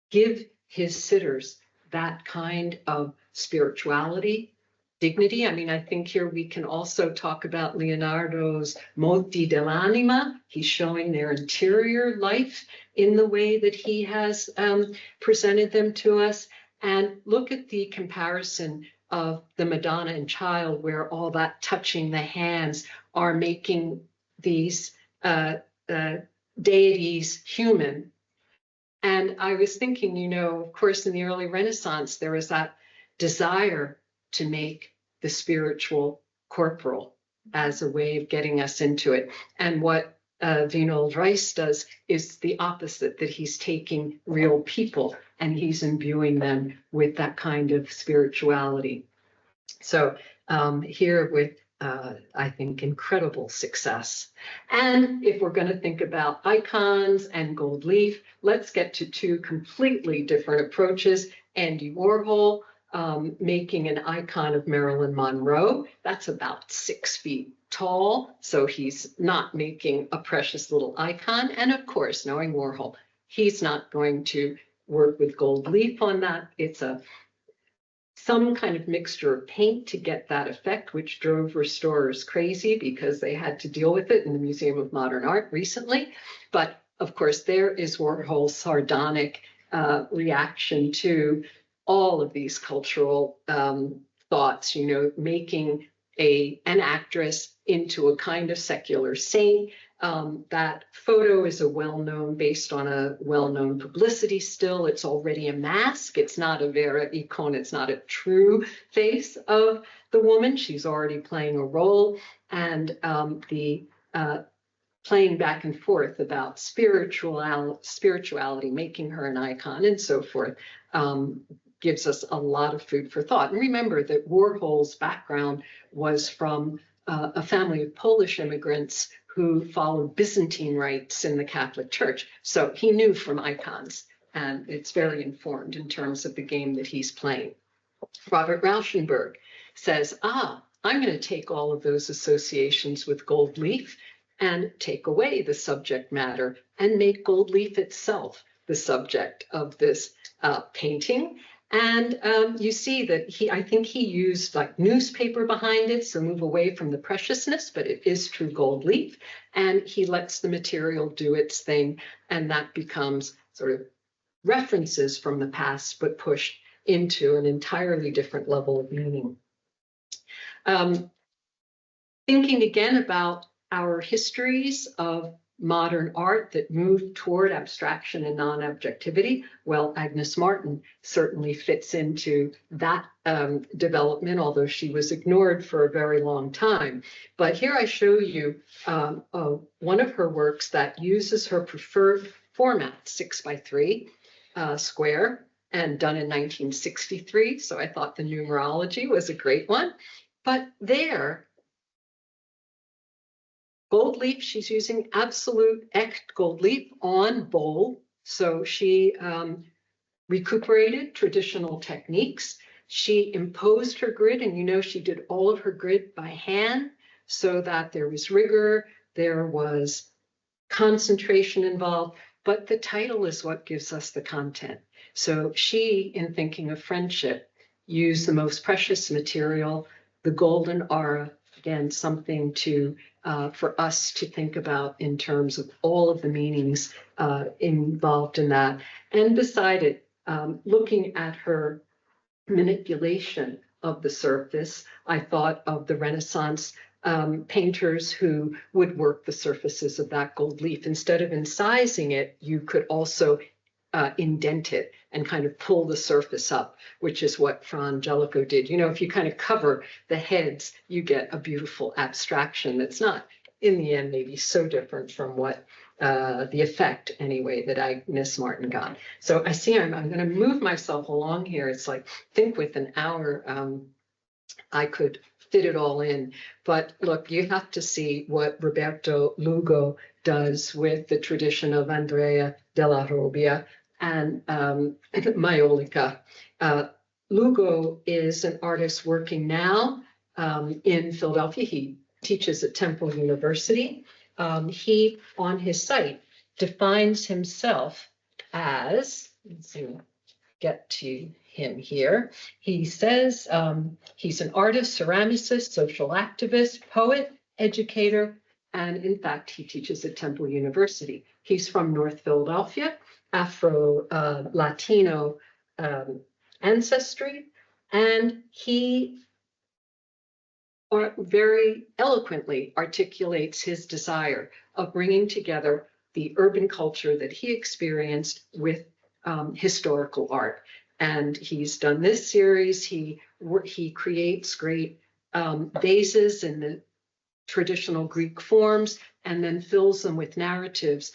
give his sitters that kind of spirituality, dignity. I mean, I think here we can also talk about Leonardo's moti dell'anima. He's showing their interior life in the way that he has presented them to us. And look at the comparison of the Madonna and Child, where all that touching the hands are making these deities human. And I was thinking, of course, in the early Renaissance, there was that desire to make the spiritual corporal as a way of getting us into it. And what Winold Reiss does is the opposite, that he's taking real people and he's imbuing them with that kind of spirituality. So here with, I think, incredible success. And if we're going to think about icons and Goldleaf, let's get to two completely different approaches. Andy Warhol, making an icon of Marilyn Monroe. That's about 6 feet tall. So he's not making a precious little icon. And of course, knowing Warhol, he's not going to work with Goldleaf on that. It's some kind of mixture of paint to get that effect, which drove restorers crazy because they had to deal with it in the Museum of Modern Art recently. But of course, there is Warhol's sardonic reaction to all of these cultural thoughts, making an actress into a kind of secular saint, That photo is a well-known, based on a well-known publicity still. It's already a mask. It's not a vera icon. It's not a true face of the woman. She's already playing a role. And the playing back and forth about spirituality, making her an icon and so forth, gives us a lot of food for thought. And remember that Warhol's background was from a family of Polish immigrants who followed Byzantine rites in the Catholic Church. So he knew from icons, and it's very informed in terms of the game that he's playing. Robert Rauschenberg says, I'm going to take all of those associations with Goldleaf and take away the subject matter and make Goldleaf itself the subject of this painting. And you see that I think he used like newspaper behind it, so move away from the preciousness, but it is true gold leaf. And he lets the material do its thing, and that becomes sort of references from the past, but pushed into an entirely different level of meaning. Thinking again about our histories of modern art that moved toward abstraction and non-objectivity, well, Agnes Martin certainly fits into that development, although she was ignored for a very long time. But here I show you one of her works that uses her preferred format, 6x3 square, and done in 1963. So I thought the numerology was a great one. But there, gold leaf, she's using absolute echt gold leaf on bowl. So she recuperated traditional techniques. She imposed her grid, and you know she did all of her grid by hand so that there was rigor, there was concentration involved, but the title is what gives us the content. So she, in thinking of friendship, used the most precious material, the golden aura, again, something to for us to think about in terms of all of the meanings involved in that. And beside it, looking at her manipulation of the surface, I thought of the Renaissance painters who would work the surfaces of that gold leaf. Instead of incising it, you could also indent it and kind of pull the surface up, which is what Fra Angelico did. You know, if you kind of cover the heads, you get a beautiful abstraction that's not, in the end, maybe so different from what the effect, anyway, that Agnes Martin got. So I see I'm going to move myself along here. It's like, I think with an hour, I could fit it all in. But look, you have to see what Roberto Lugo does with the tradition of Andrea della Robbia and Majolica. Lugo is an artist working now in Philadelphia. He teaches at Temple University. He, on his site, defines himself as, let's see, get to him here. He says he's an artist, ceramicist, social activist, poet, educator, and in fact, he teaches at Temple University. He's from North Philadelphia, Afro-Latino ancestry, and he very eloquently articulates his desire of bringing together the urban culture that he experienced with historical art. And he's done this series. He creates great vases in the traditional Greek forms and then fills them with narratives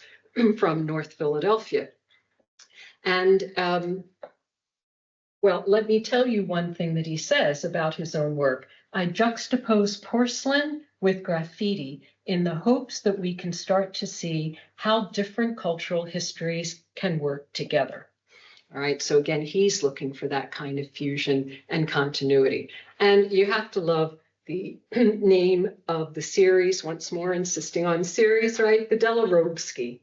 from North Philadelphia. And well, let me tell you one thing that he says about his own work. I juxtapose porcelain with graffiti in the hopes that we can start to see how different cultural histories can work together. All right, so again, he's looking for that kind of fusion and continuity. And you have to love the name of the series, once more insisting on series, right? The Della Robski.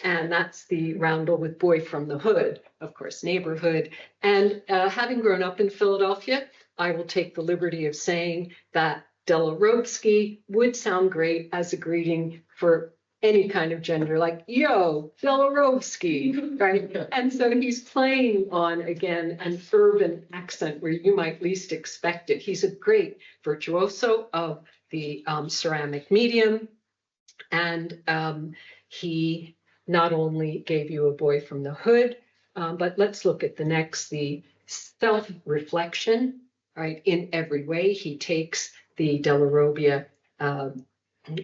And that's the roundel with Boy from the Hood, of course, neighborhood. And having grown up in Philadelphia, I will take the liberty of saying that Della Robski would sound great as a greeting for any kind of gender, like, yo, Della Robski, right? And so he's playing on, again, an urban accent where you might least expect it. He's a great virtuoso of the ceramic medium. And he not only gave you a boy from the hood, but let's look at the next, the self-reflection, right? In every way, he takes the Della Robbia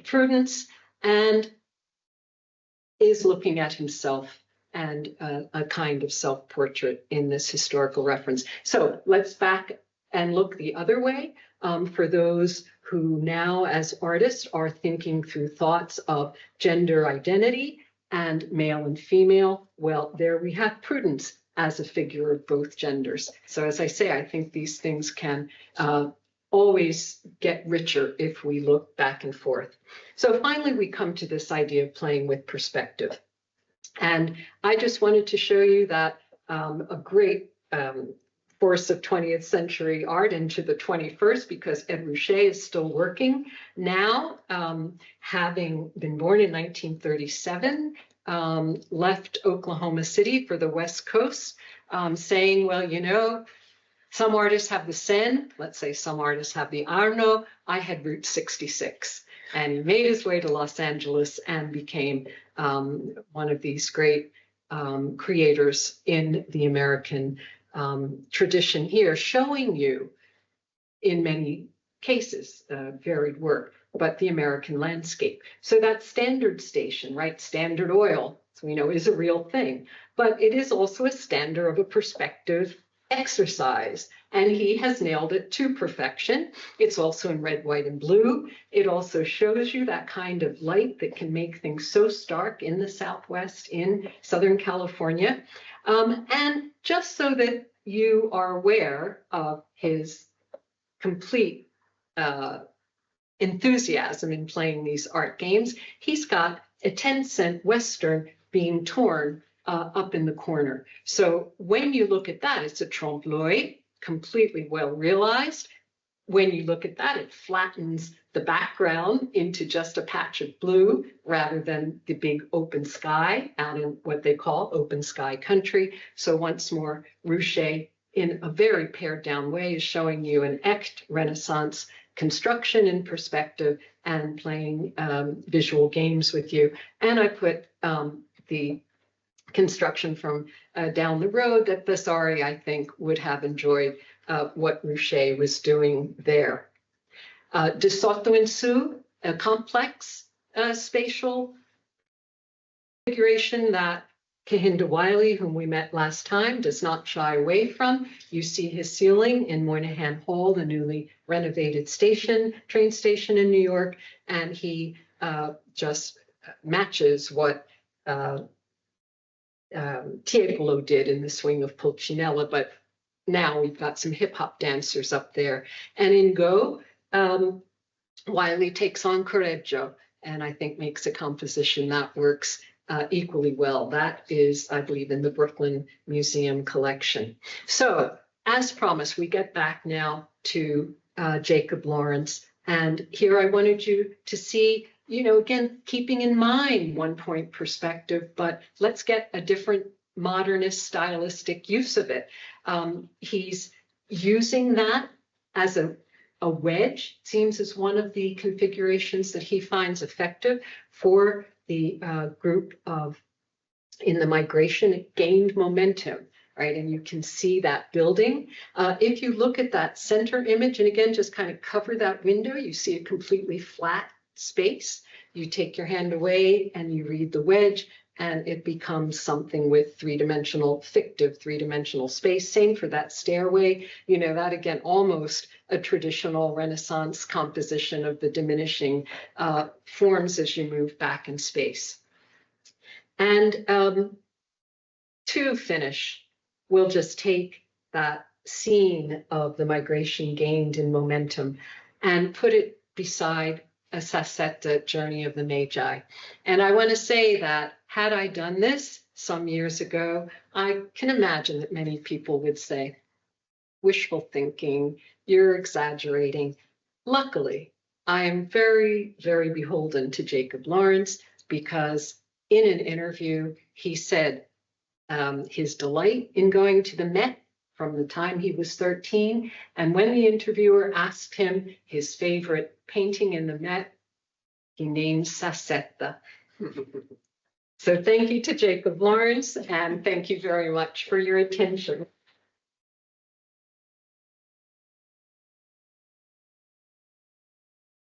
prudence and is looking at himself and a kind of self-portrait in this historical reference. So let's back and look the other way for those who now as artists are thinking through thoughts of gender identity and male and female. Well, there we have Prudence as a figure of both genders. So as I say, I think these things can always get richer if we look back and forth. So finally, we come to this idea of playing with perspective. And I just wanted to show you that a great force of 20th century art into the 21st, because Ed Ruscha is still working now, having been born in 1937, left Oklahoma City for the West Coast, saying, well, you know, some artists have the Seine, let's say some artists have the Arno, I had Route 66. And he made his way to Los Angeles and became one of these great creators in the American tradition here, showing you in many cases varied work, but the American landscape. So that Standard Station, right? Standard Oil, so we know is a real thing, but it is also a standard of a perspective exercise, and he has nailed it to perfection. It's also in red, white, and blue. It also shows you that kind of light that can make things so stark in the Southwest, in Southern California. And just so that you are aware of his complete enthusiasm in playing these art games, he's got a 10-cent Western being torn up in the corner. So when you look at that, it's a trompe-l'oeil, completely well realized. When you look at that, it flattens the background into just a patch of blue rather than the big open sky out in what they call open sky country. So once more, Ruscha, in a very pared down way, is showing you an echt Renaissance construction in perspective and playing visual games with you. And I put the construction from down the road that Vasari, I think, would have enjoyed what Ruscha was doing there. De sotto in su, a complex spatial configuration that Kehinde Wiley, whom we met last time, does not shy away from. You see his ceiling in Moynihan Hall, the newly renovated train station in New York, and he just matches what Tiepolo did in the Swing of Pulcinella, but now we've got some hip hop dancers up there. And in Go, Wiley takes on Correggio, and I think makes a composition that works equally well. That is, I believe, in the Brooklyn Museum collection. So, as promised, we get back now to Jacob Lawrence. And here I wanted you to see, you know, again, keeping in mind one-point perspective, but let's get a different modernist stylistic use of it. He's using that as a wedge, seems as one of the configurations that he finds effective for the group in the migration. It gained momentum, right? And you can see that building. If you look at that center image, and again, just kind of cover that window, you see a completely flat space. You take your hand away and you read the wedge, and it becomes something with fictive three-dimensional space. Same for that stairway. You know, that again, almost a traditional Renaissance composition of the diminishing forms as you move back in space. And to finish, we'll just take that scene of the migration gained in momentum and put it beside a Sassetta, Journey of the Magi. And I want to say that had I done this some years ago, I can imagine that many people would say, wishful thinking, you're exaggerating. Luckily, I am very, very beholden to Jacob Lawrence, because in an interview, he said his delight in going to the Met from the time he was 13. And when the interviewer asked him his favorite painting in the Met, He named Sasetta. So thank you to Jacob Lawrence, and thank you very much for your attention.